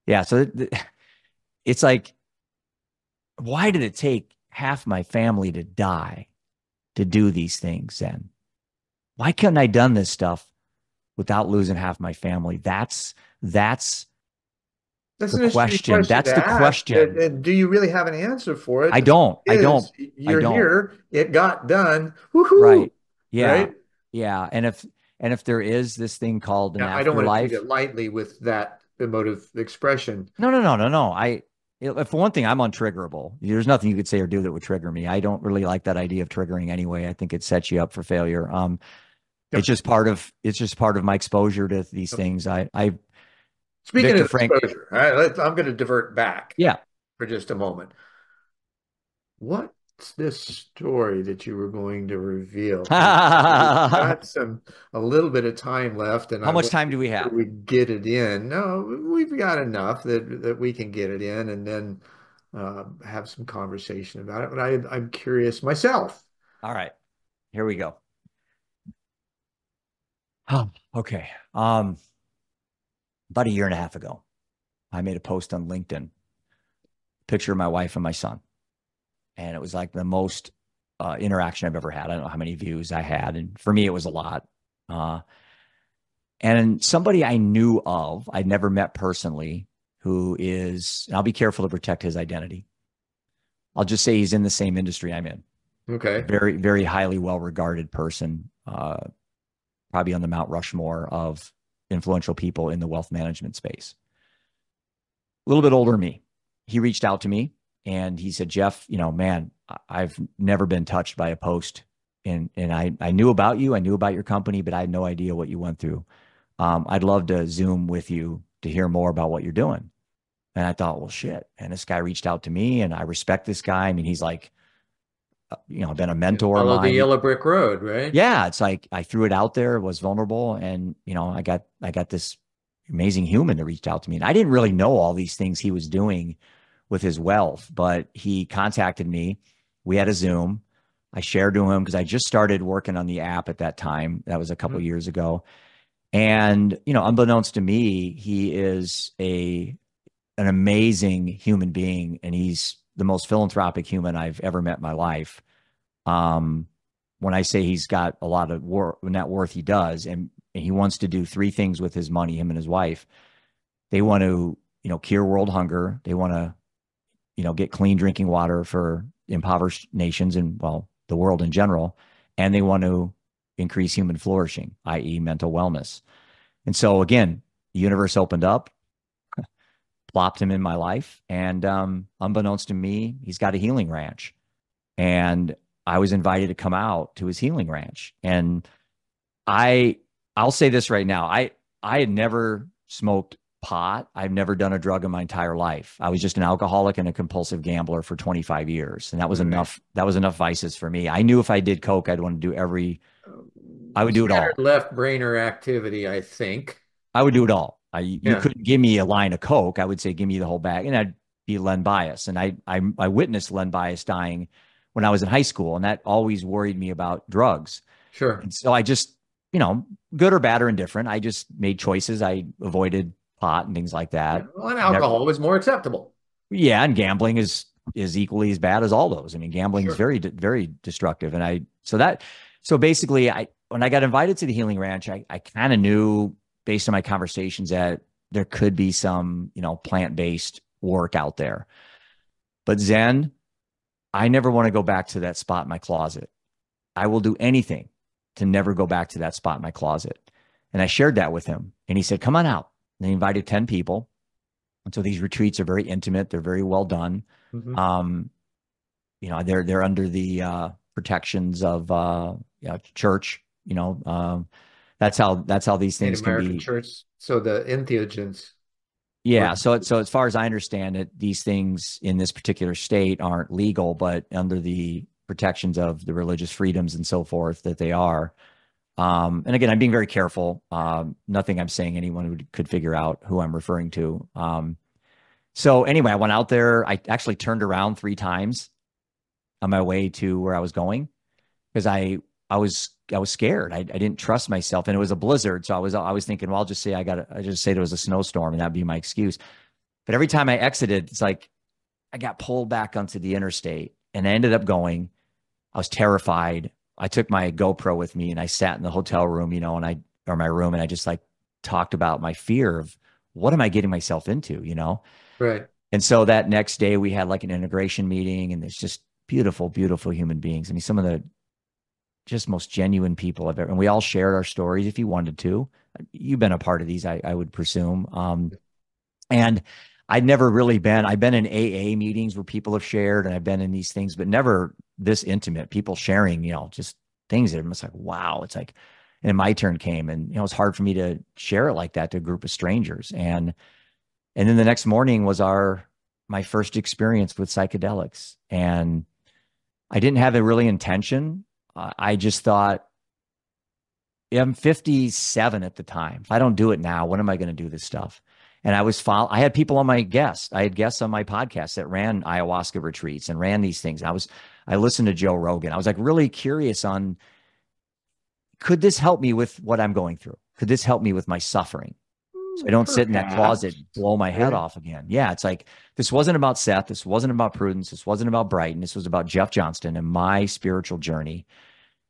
Yeah. So it's like, why did it take half my family to die to do these things then? Why couldn't I done this stuff without losing half my family? That's That's the an interesting question. question to That's the ask. question. And do you really have an answer for it? I The fact don't. I don't. is, I you're don't. here. It got done. Woohoo! Right. Yeah. Right? Yeah. And if there is this thing called an Now, I don't want to treat afterlife, it lightly with that emotive expression. no, no, no, no, no. For one thing, I'm untriggerable. There's nothing you could say or do that would trigger me. I don't really like that idea of triggering anyway. I think it sets you up for failure. It's Yep. just part of my exposure to these Yep. things. I Speaking Victor of Frank. exposure, all right, I'm going to divert back Yeah. for just a moment. What's this story that you were going to reveal? Because we've How got a little bit of time left, and I much want to time do make we sure have? we get it in. No, we've got enough that we can get it in, and then have some conversation about it. But I'm curious myself. All right. Here we go. Oh, okay. About a year and a half ago, I made a post on LinkedIn, picture of my wife and my son. And it was like the most interaction I've ever had. I don't know how many views I had. And for me, it was a lot. Uh, and somebody I knew of, I'd never met personally, who is, and I'll be careful to protect his identity. I'll just say he's in the same industry I'm in. Okay. Very, very highly well regarded person, probably on the Mount Rushmore of influential people in the wealth management space. A little bit older than me. He reached out to me and he said, Jeff, man, I've never been touched by a post. And I knew about you. I knew about your company, but I had no idea what you went through. I'd love to Zoom with you to hear more about what you're doing. And I thought, well, shit. And this guy reached out to me and I respect this guy. I mean, he's like, been a You mentor of follow the mine. yellow brick road, right? Yeah. It's like, I threw it out there, was vulnerable. And, I got this amazing human that reached out to me. And I didn't really know all these things he was doing with his wealth, but he contacted me. We had a Zoom. I shared to him because I just started working on the app at that time. That was a couple of Mhm. years ago. And, unbeknownst to me, he is an amazing human being, and he's the most philanthropic human I've ever met in my life. Um, when I say he's got a lot of net worth, he does, and he wants to do three things with his money, him and his wife. They want to, cure world hunger. They want to, get clean drinking water for impoverished nations and, well, the world in general. And they want to increase human flourishing, i.e., mental wellness. And so, again, the universe opened up. plopped him in my life. And unbeknownst to me, he's got a healing ranch. And I was invited to come out to his healing ranch. And I I'll say this right now. I had never smoked pot. I've never done a drug in my entire life. I was just an alcoholic and a compulsive gambler for 25 years. And that was Right. enough. That was enough vices for me. I knew if I did coke, I'd want to do I would do it Standard all. left brainer activity, I think. I would do it all. You Yeah, couldn't give me a line of coke. I would say, give me the whole bag. And I'd be Len Bias. And I witnessed Len Bias dying when I was in high school. And that always worried me about drugs. sure. And so I just, good or bad or indifferent, I just made choices. I avoided pot and things like Yeah. that. Well, and Never, alcohol was more acceptable. yeah, and gambling is equally as bad as all those. I mean, gambling is Sure. very destructive. And so basically, when I got invited to the Healing Ranch, I kind of knew based on my conversations that there could be some, plant-based work out there. But Zen, I never want to go back to that spot in my closet. I will do anything to never go back to that spot in my closet. And I shared that with him. And he said, come on out. And he invited 10 people. And so these retreats are very intimate. They're very well done. Hmm. Um, they're under the protections of church. That's how these Native things can American be. church. So the entheogens were Yeah. So as far as I understand it, these things in this particular state aren't legal, but under the protections of the religious freedoms and so forth that they are. And again, I'm being very careful. Nothing I'm saying anyone could figure out who I'm referring to. So anyway, I went out there. I actually turned around 3 times on my way to where I was going because I was scared. I didn't trust myself, and it was a blizzard. So I was thinking, well, I just say there was a snowstorm, and that'd be my excuse. But every time I exited, it's like I got pulled back onto the interstate, and I ended up going. I was terrified. I took my GoPro with me, and I sat in the hotel room, or my room, and I just like talked about my fear of what am I getting myself into. right. And so that next day we had like an integration meeting, and it's just beautiful, beautiful human beings. I mean, some of the just most genuine people I've ever, and we all shared our stories if you wanted to. You've been a part of these, I would presume. And I've been in AA meetings where people have shared, and I've been in these things, but never this intimate, people sharing, just things that are just like, wow. It's like, and my turn came, and, it's hard for me to share it like that to a group of strangers. And then the next morning was my first experience with psychedelics. And I didn't have a really intention. I just thought, yeah, I'm 57 at the time. If I don't do it now, when am I going to do this stuff? And I had people on I had guests on my podcast that ran ayahuasca retreats and ran these things. I listened to Joe Rogan. I was like really curious on, could this help me with what I'm going through? Could this help me with my suffering? So I don't sit in that closet, Perhaps. blow my head Right. off again. Yeah, it's like this wasn't about Seth. This wasn't about Prudence. This wasn't about Brighton. This was about Jeff Johnston and my spiritual journey.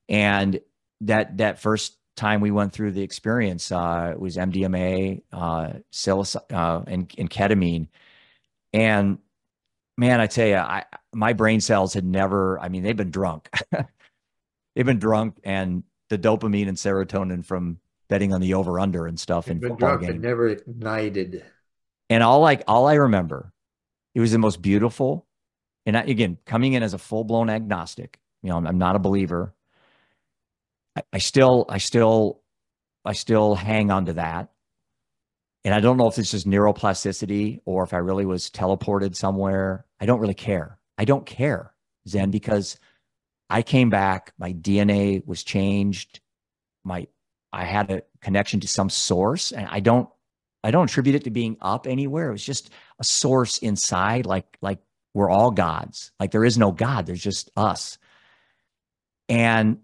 And that first time we went through the experience, it was MDMA, and ketamine. And man, I tell you, my brain cells had never. I mean, they've been drunk. They've been drunk, and the dopamine and serotonin from betting on the over under and stuff They've in been football drunk, but games. never ignited. And all I remember, it was the most beautiful. And again, coming in as a full blown agnostic, I'm not a believer. I still hang on to that. And I don't know if it's just neuroplasticity or if I really was teleported somewhere. I don't really care. I don't care, Zen, because I came back. My DNA was changed. I had a connection to some source, and I don't attribute it to being up anywhere. It was just a source inside, like we're all gods. Like there is no God. There's just us. And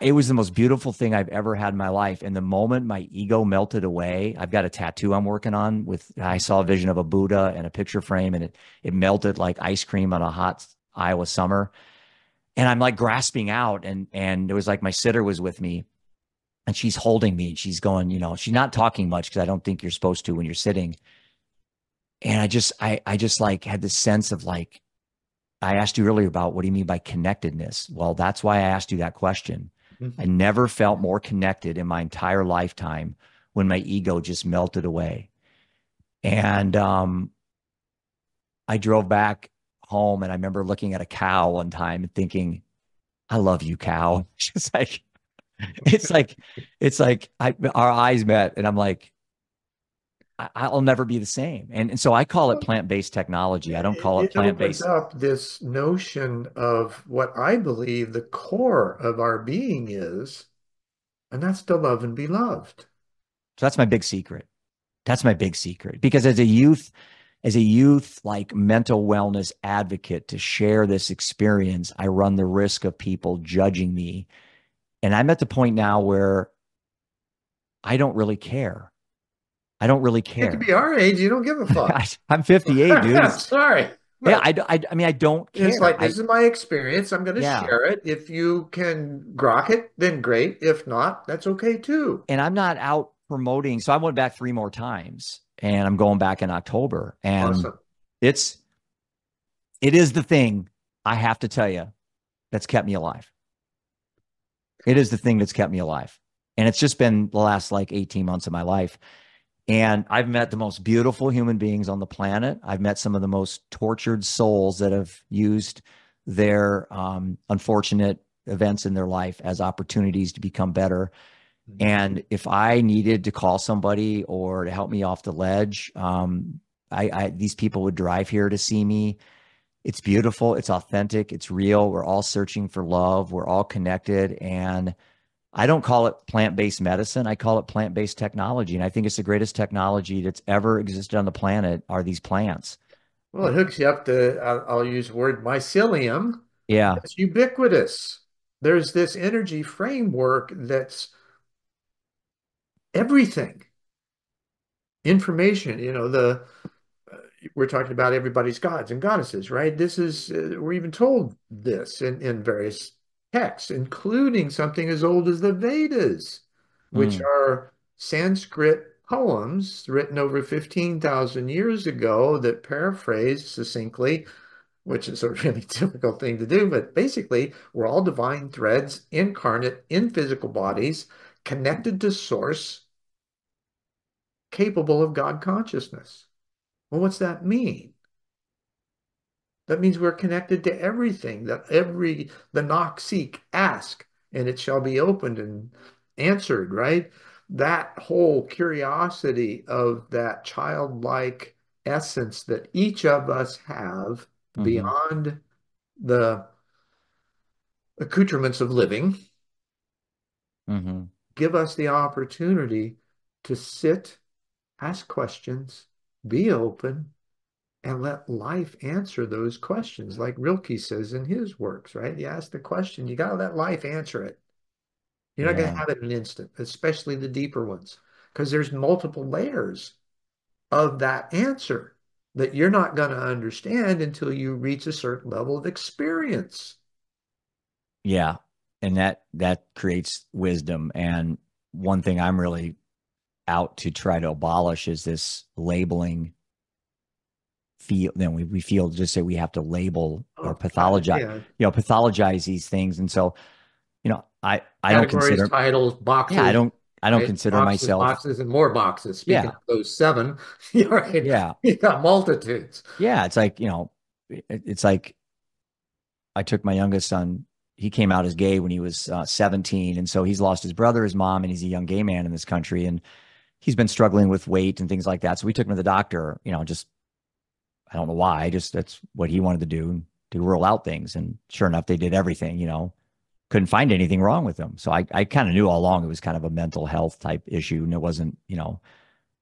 it was the most beautiful thing I've ever had in my life. And the moment my ego melted away, I've got a tattoo I'm working on I saw a vision of a Buddha and a picture frame, and it melted like ice cream on a hot Iowa summer. And I'm like grasping out, and it was like my sitter was with me, and she's holding me, and she's going, she's not talking much because I don't think you're supposed to when you're sitting. And I just like had this sense of like, I asked you earlier about what do you mean by connectedness? Well, that's why I asked you that question. I Mhm. never felt more connected in my entire lifetime when my ego just melted away. And I drove back home and I remember looking at a cow one time and thinking, I love you, cow. It's like, it's like, our eyes met and I'm like, I'll never be the same. And so I call it Well, plant-based technology. I don't call it it opens plant-based. up this notion of what I believe the core of our being is, and that's to love and be loved. So that's my big secret. That's my big secret. Because as a youth, like mental wellness advocate to share this experience, I run the risk of people judging me. And I'm at the point now where I don't really care. I don't really Get to care. be our age, you don't give a fuck. I'm 58, dude. It's Sorry, yeah. but I mean, I don't it's care. like this is my experience. I'm going to Yeah. share it. If you can grok it, then great. If not, that's okay too. And I'm not out promoting. So I went back 3 more times and I'm going back in October. And Awesome. it's, it is the thing I have to tell you that's kept me alive. It is the thing that's kept me alive. And it's just been the last like 18 months of my life. And I've met the most beautiful human beings on the planet. I've met some of the most tortured souls that have used their unfortunate events in their life as opportunities to become better. And if I needed to call somebody or to help me off the ledge, these people would drive here to see me. It's beautiful. It's authentic. It's real. We're all searching for love. We're all connected. And I don't call it plant-based medicine. I call it plant-based technology. And I think it's the greatest technology that's ever existed on the planet are these plants. Well, it hooks you up to, I'll use the word mycelium. Yeah. It's ubiquitous. There's this energy framework that's everything. Information, we're talking about everybody's gods and goddesses, right? This is, we're even told this in various texts, including something as old as the Vedas, which Mm, are Sanskrit poems written over 15,000 years ago that paraphrased succinctly, which is a really difficult thing to do, but basically, we're all divine threads incarnate in physical bodies, connected to source, capable of God consciousness. Well, what's that mean? That means we're connected to everything, that the knock, seek, ask, and it shall be opened and answered, right? That whole curiosity of that childlike essence that each of us have mm-hmm, beyond the accoutrements of living, mm-hmm, give us the opportunity to sit, ask questions, be open, and let life answer those questions, like Rilke says in his works, right? You ask the question, you got to let life answer it. You're not going to yeah. have it in an instant, especially the deeper ones, because there's multiple layers of that answer that you're not going to understand until you reach a certain level of experience. Yeah. And that creates wisdom. And one thing I'm really out to try to abolish is this labeling feel. Then we feel just that we have to label or Oh, pathologize, yeah. pathologize these things. And so, I don't Categories, consider, titles, yeah, boxes, I don't right? consider Boxes, myself, boxes, and more boxes. Speaking yeah, of those seven, you're right. yeah, You got multitudes. yeah. It's like, it's like I took my youngest son. He came out as gay when he was 17. And so he's lost his brother, his mom, and he's a young gay man in this country. And he's been struggling with weight and things like that. So we took him to the doctor, just, I don't know why, just that's what he wanted to do to rule out things. And sure enough, they did everything, couldn't find anything wrong with him. So I kind of knew all along it was kind of a mental health type issue and it wasn't,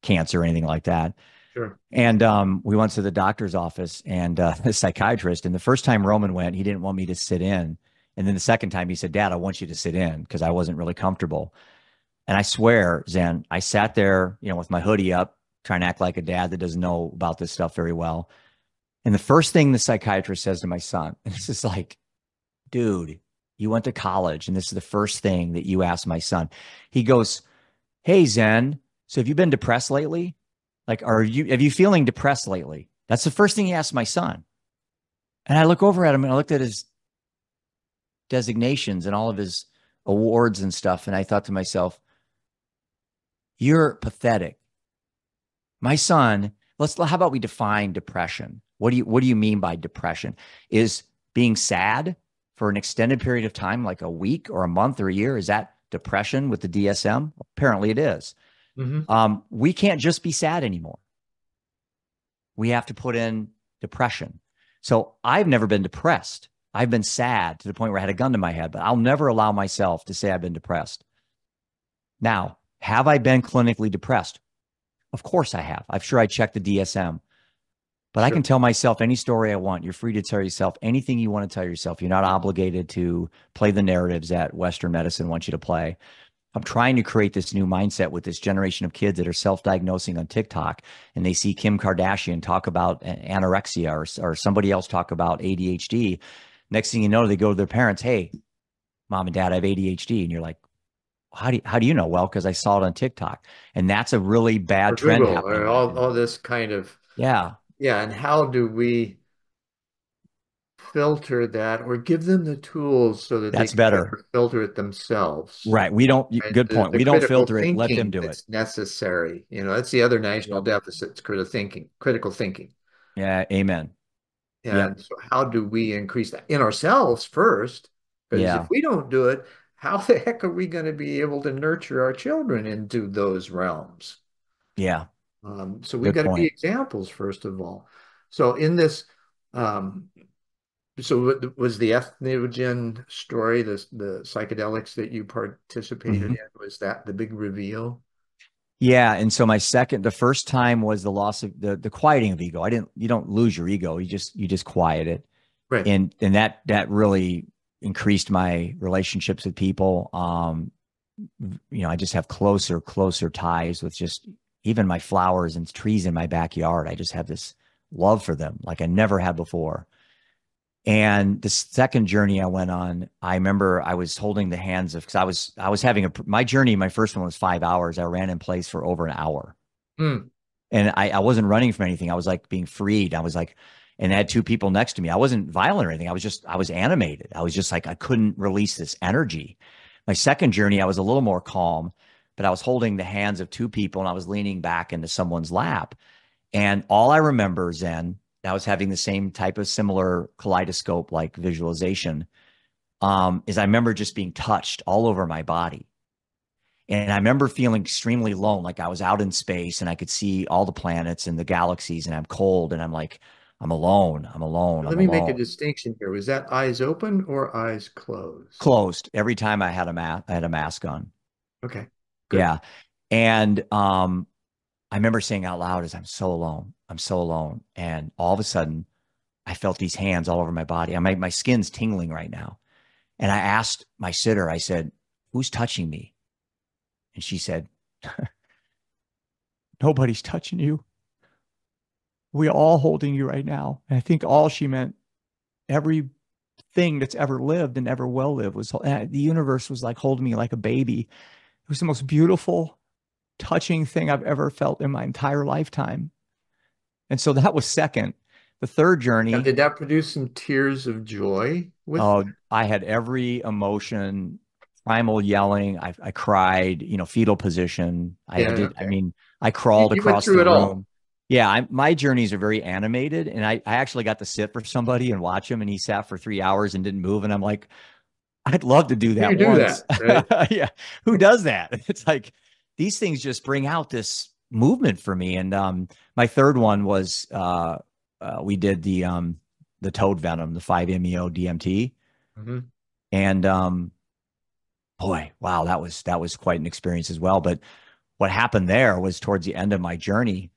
cancer or anything like that. Sure. And we went to the doctor's office and the psychiatrist. And the first time Roman went, he didn't want me to sit in. And then the second time he said, Dad, I want you to sit in because I wasn't really comfortable. And I swear, Zen, I sat there, with my hoodie up, trying to act like a dad that doesn't know about this stuff very well. And the first thing the psychiatrist says to my son, and this is like, dude, you went to college and this is the first thing that you asked my son. He goes, Hey, Zen, so have you been depressed lately? Like, have you feeling depressed lately? That's the first thing he asked my son. And I look over at him and I looked at his designations and all of his awards and stuff. And I thought to myself, you're pathetic. My son how about we define depression? What do you mean by depression? Is being sad for an extended period of time, like a week or a month or a year, is that depression with the DSM? Apparently it is. Hmm. We can't just be sad anymore. We have to put in depression. So I've never been depressed. I've been sad to the point where I had a gun to my head, but I'll never allow myself to say I've been depressed. Now, have I been clinically depressed? Of course I have. I'm sure I checked the DSM, but I Sure. can tell myself any story I want. You're free to tell yourself anything you want to tell yourself. You're not obligated to play the narratives that Western medicine wants you to play. I'm trying to create this new mindset with this generation of kids that are self-diagnosing on TikTok, and they see Kim Kardashian talk about anorexia, or somebody else talk about ADHD. Next thing you know, they go to their parents, "Hey, mom and dad, I have ADHD." And you're like, how do you know? Well, because I saw it on TikTok. And that's a really bad Or trend Google happening or right now. all this kind of, Yeah, yeah. And how do we filter that or give them the tools so that they that's can better. better filter it themselves? Right. We don't, Right? good The, point. the We don't critical filter it. Let them thinking do it. that's necessary. That's the other national deficit, critical thinking. Yeah. Amen. Yep. And so how do we increase that in ourselves first? Because if Yeah. we don't do it, how the heck are we going to be able to nurture our children into those realms? Yeah. So we Good got to be point. examples first of all. So in this, um, was the ethnogen story, the psychedelics that you participated Mhm. in, was that the big reveal? Yeah. And so the first time was the loss of the quieting of ego. You don't lose your ego. You just quiet it. Right. And that really increased my relationships with people. I just have closer ties with just even my flowers and trees in my backyard. I just have this love for them like I never had before. And the second journey I went on, I remember I was holding the hands of, because I was having my journey. My first one was 5 hours. I ran in place for over an hour, Hmm. and I wasn't running from anything. I was like being freed. I was like, and I had two people next to me. I wasn't violent or anything. I was animated. I was just like, I couldn't release this energy. My second journey, I was a little more calm, but I was holding the hands of two people and I was leaning back into someone's lap. And all I remember, Zen, I was having the same type of similar kaleidoscope like visualization, is I remember just being touched all over my body. And I remember feeling extremely alone, like I was out in space and I could see all the planets and the galaxies, and I'm cold and I'm like, I'm alone, I'm alone, I'm Let me make a alone. distinction here. Was that eyes open or eyes closed? Closed every time I had a mask on. Okay, good. Yeah. And I remember saying out loud as I'm so alone. I'm so alone. And all of a sudden I felt these hands all over my body. My skin's tingling right now. And I asked my sitter, I said, "Who's touching me?" And she said, "Nobody's touching you. We're all holding you right now." And I think all she meant, everything that's ever lived and ever will live was, the universe was like holding me like a baby. It was the most beautiful, touching thing I've ever felt in my entire lifetime. And so that was second. The third Now, journey, did that produce some tears of joy with oh, that? I had every emotion, primal yelling. I cried, fetal position. I Yeah, did, I okay. mean, I You, crawled you went across through the it all. room. Yeah, my journeys are very animated. And I actually got to sit for somebody and watch him, and he sat for 3 hours and didn't move. And I'm like, I'd love to do You that do once. that, right? Yeah. Who does that? It's like these things just bring out this movement for me. And my third one was we did the toad venom, the 5-MeO DMT. Hmm. And boy, wow, that was quite an experience as well. But what happened there was towards the end of my journey,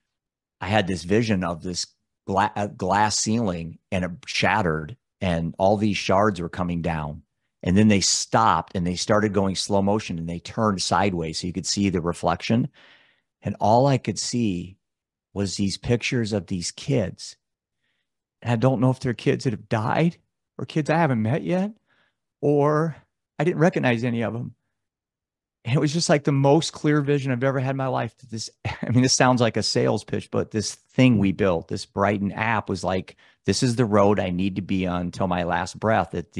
I had this vision of this glass ceiling, and it shattered and all these shards were coming down. And then they stopped and they started going slow motion and they turned sideways so you could see the reflection. And all I could see was these pictures of these kids. And I don't know if they're kids that have died or kids I haven't met yet, or I didn't recognize any of them. And it was just like the most clear vision I've ever had in my life. This, I mean, this sounds like a sales pitch, but this thing we built, this Brighton app, was like, this is the road I need to be on till my last breath. That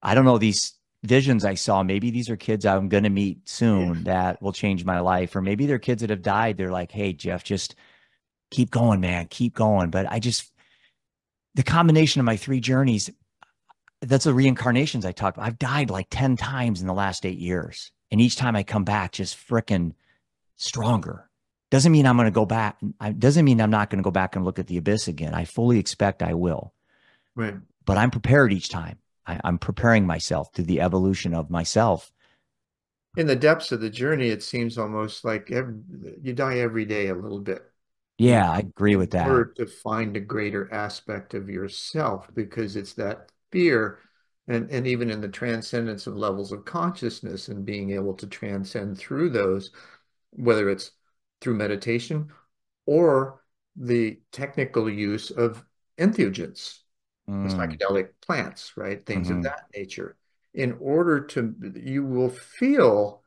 I don't know, these visions I saw, maybe these are kids I'm going to meet Yeah. soon that will change my life. Or maybe they're kids that have died. They're like, "Hey, Jeff, just keep going, man, keep going. But the combination of my three journeys, that's the reincarnations I talked about. I've died like 10 times in the last 8 years. And each time I come back, just freaking stronger. Doesn't mean I'm going to go back. Doesn't mean I'm not going to go back and look at the abyss again. I fully expect I will, Right. but I'm prepared each time. I'm preparing myself through the evolution of myself. In the depths of the journey, it seems almost like you die every day a little bit. You Yeah, I agree with in that. order to find a greater aspect of yourself, because it's that fear, and even in the transcendence of levels of consciousness and being able to transcend through those, whether it's through meditation or the technical use of entheogens, the Mm, psychedelic plants, right? Things of hmm that nature. In order to, you will feel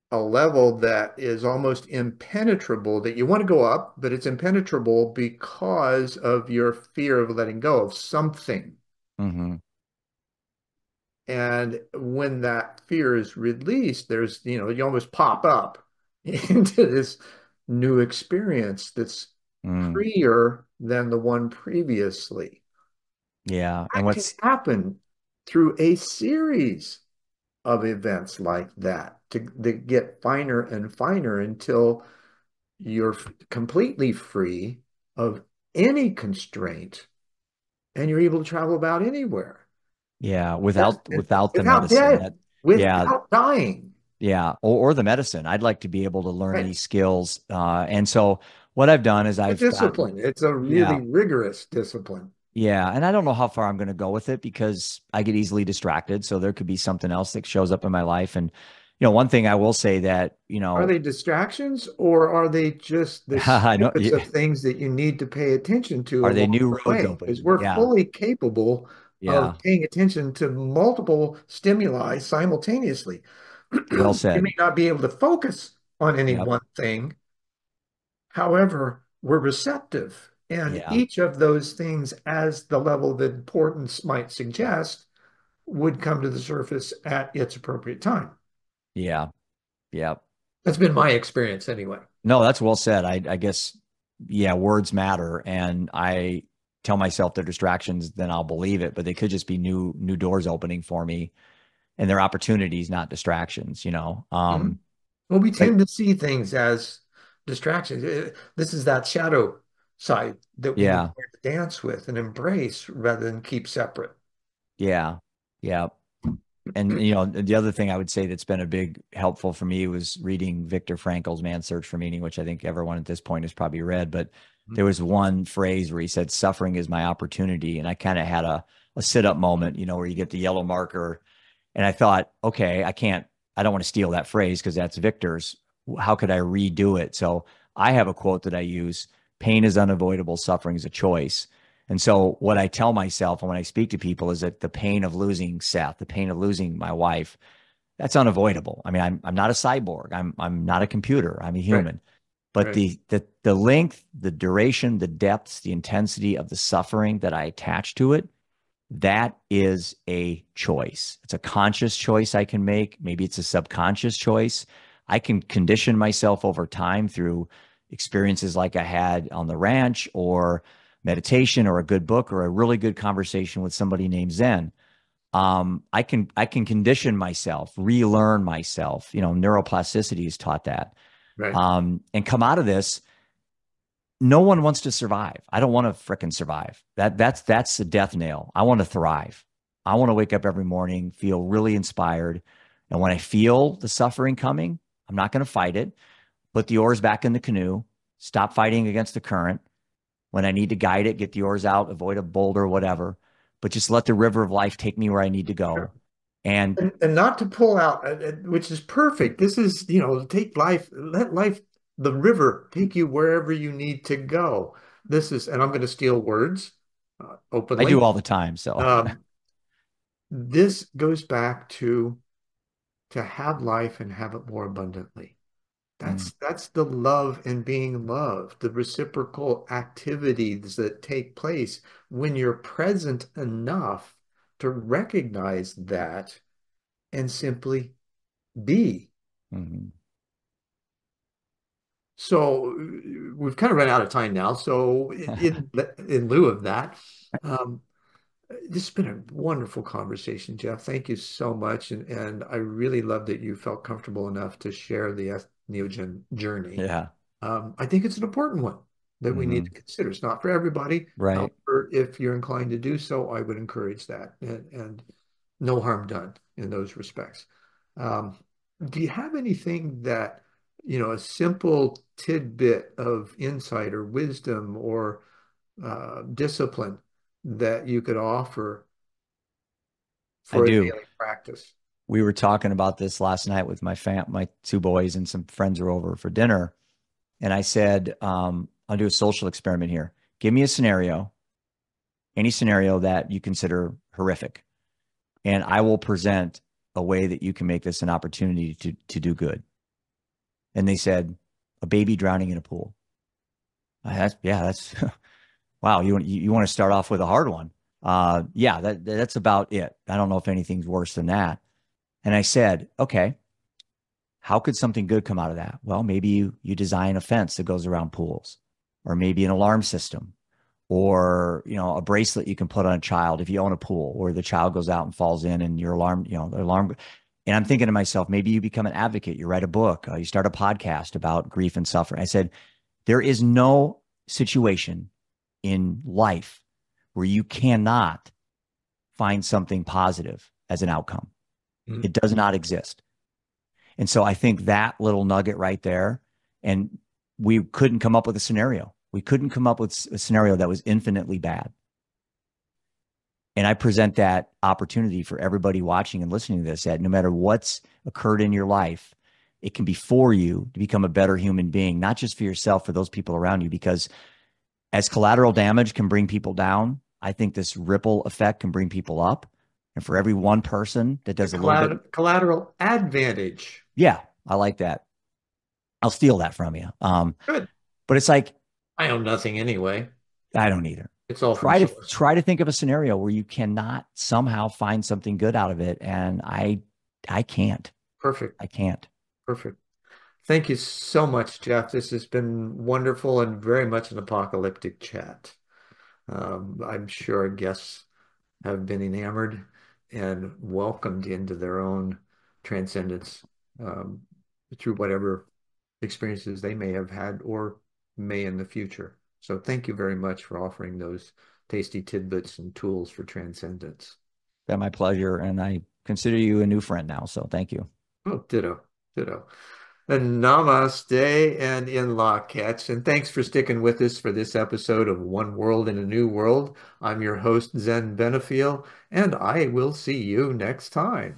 a level that is almost impenetrable, that you want to go up, but it's impenetrable because of your fear of letting go of something. hmm And when that fear is released, you almost pop up into this new experience that's mm, freer than the one previously. yeah. And That can what's, happen through a series of events like that to get finer and finer until you're completely free of any constraint and you're able to travel about anywhere. yeah, That's without the without medicine dead, that, yeah, without dying. yeah, or the medicine. I'd like to be able to learn Right. these skills. And so what I've done is A I've gotten, discipline. It's a yeah, really rigorous discipline. yeah. And I don't know how far I'm going to go with it because I get easily distracted. So there could be something else that shows up in my life. And, one thing I will say that, Are they distractions or are they just the I know, snippets of things that you need to pay attention to are they along new the roads way? Because opening? we're Yeah. fully capable of Yeah. paying attention to multiple stimuli simultaneously. Well You may said. not be able to focus on any Yep. one thing. However, we're receptive. And Yeah. each of those things, as the level of importance might suggest, would come to the surface at its appropriate time. Yeah. Yeah. That's been my experience anyway. No, that's well said. I guess, yeah, words matter. And I tell myself they're distractions, then I'll believe it. But they could just be new doors opening for me and they're opportunities, not distractions. Mhm. Well, we But tend to see things as distractions. This is that shadow side that we need to yeah, learn to dance with and embrace rather than keep separate. yeah, yeah. And the other thing I would say that's been a big helpful for me was reading Viktor Frankl's Man's Search for Meaning, which I think everyone at this point has probably read. But there was one phrase where he said, "Suffering is my opportunity," and I kind of had a sit up moment, where you get the yellow marker, and I thought, okay, I don't want to steal that phrase because that's Victor's. How could I redo it? So I have a quote that I use: "Pain is unavoidable, suffering is a choice." And so what I tell myself when I speak to people is that the pain of losing Seth, the pain of losing my wife, that's unavoidable. I mean, I'm not a cyborg. I'm not a computer. I'm a Right, human. But right, the length, the duration, the depths, the intensity of the suffering that I attach to it, that is a choice. It's a conscious choice I can make. Maybe it's a subconscious choice. I can condition myself over time through experiences like I had on the ranch or meditation or a good book or a really good conversation with somebody named Zen. I can condition myself, relearn myself. Neuroplasticity has taught that. right, And come out of this, no one wants to survive. I don't want to fricking survive. That's the death nail. I want to thrive. I want to wake up every morning, feel really inspired. And when I feel the suffering coming, I'm not going to fight it. Put the oars back in the canoe, stop fighting against the current. When I need to guide it, get the oars out, avoid a boulder, whatever. But just let the river of life take me where I need to sure. go. And And not to pull out, which is perfect. This is, take life, let life, the river, take you wherever you need to go. This is, and I'm going to steal words I do openly. all the time. So, Um, this goes back to have life and have it more abundantly. mm, That's the love and being loved, the reciprocal activities that take place when you're present enough to recognize that and simply be. mhm. So we've kind of run out of time now. So in lieu of that, um, this has been a wonderful conversation, Jeff. Thank you so much. And I really love that you felt comfortable enough to share the Neogen journey. Yeah. I think it's an important one that we need to Hmm. consider. It's not for everybody. Right. However, if you're inclined to do so, I would encourage that and no harm done in those respects. Um, do you have anything that, a simple tidbit of insight or wisdom or discipline that you could offer I for a do. daily practice? We were talking about this last night with my two boys and some friends were over for dinner. And I said, I'll do a social experiment here. Give me a scenario, any scenario that you consider horrific, and I will present a way that you can make this an opportunity to do good. And they said, a baby drowning in a pool. That's wow. You want to start off with a hard one? Yeah, that's about it. I don't know if anything's worse than that. And I said, okay, how could something good come out of that? Well, maybe you design a fence that goes around pools, or maybe an alarm system, or a bracelet you can put on a child if you own a pool, or the child goes out and falls in, and your alarm, the alarm. And I'm thinking to myself, maybe you become an advocate, you write a book, you start a podcast about grief and suffering. I said, there is no situation in life where you cannot find something positive as an outcome. Mm. It does not exist. And so I think that little nugget right there, and we couldn't come up with a scenario. We couldn't come up with a scenario that was infinitely bad. And I present that opportunity for everybody watching and listening to this, that no matter what's occurred in your life, it can be for you to become a better human being, not just for yourself, for those people around you. Because as collateral damage can bring people down, I think this ripple effect can bring people up. And for every one person that A does a little bit, collateral advantage. yeah, I like that. I'll steal that from you. Good. But it's like, I own nothing anyway. I don't either. It's all from source. Try to think of a scenario where you cannot somehow find something good out of it. And I can't. Perfect. I can't. Perfect. Thank you so much, Jeff. This has been wonderful and very much an apocalyptic chat. I'm sure our guests have been enamored and welcomed into their own transcendence um, through whatever experiences they may have had or may in the future. So thank you very much for offering those tasty tidbits and tools for transcendence. Been my pleasure. And I consider you a new friend now. So thank you. Oh, ditto, ditto. And namaste and in law catch. And thanks for sticking with us for this episode of One World in a New World. I'm your host, Zen Benefiel, and I will see you next time.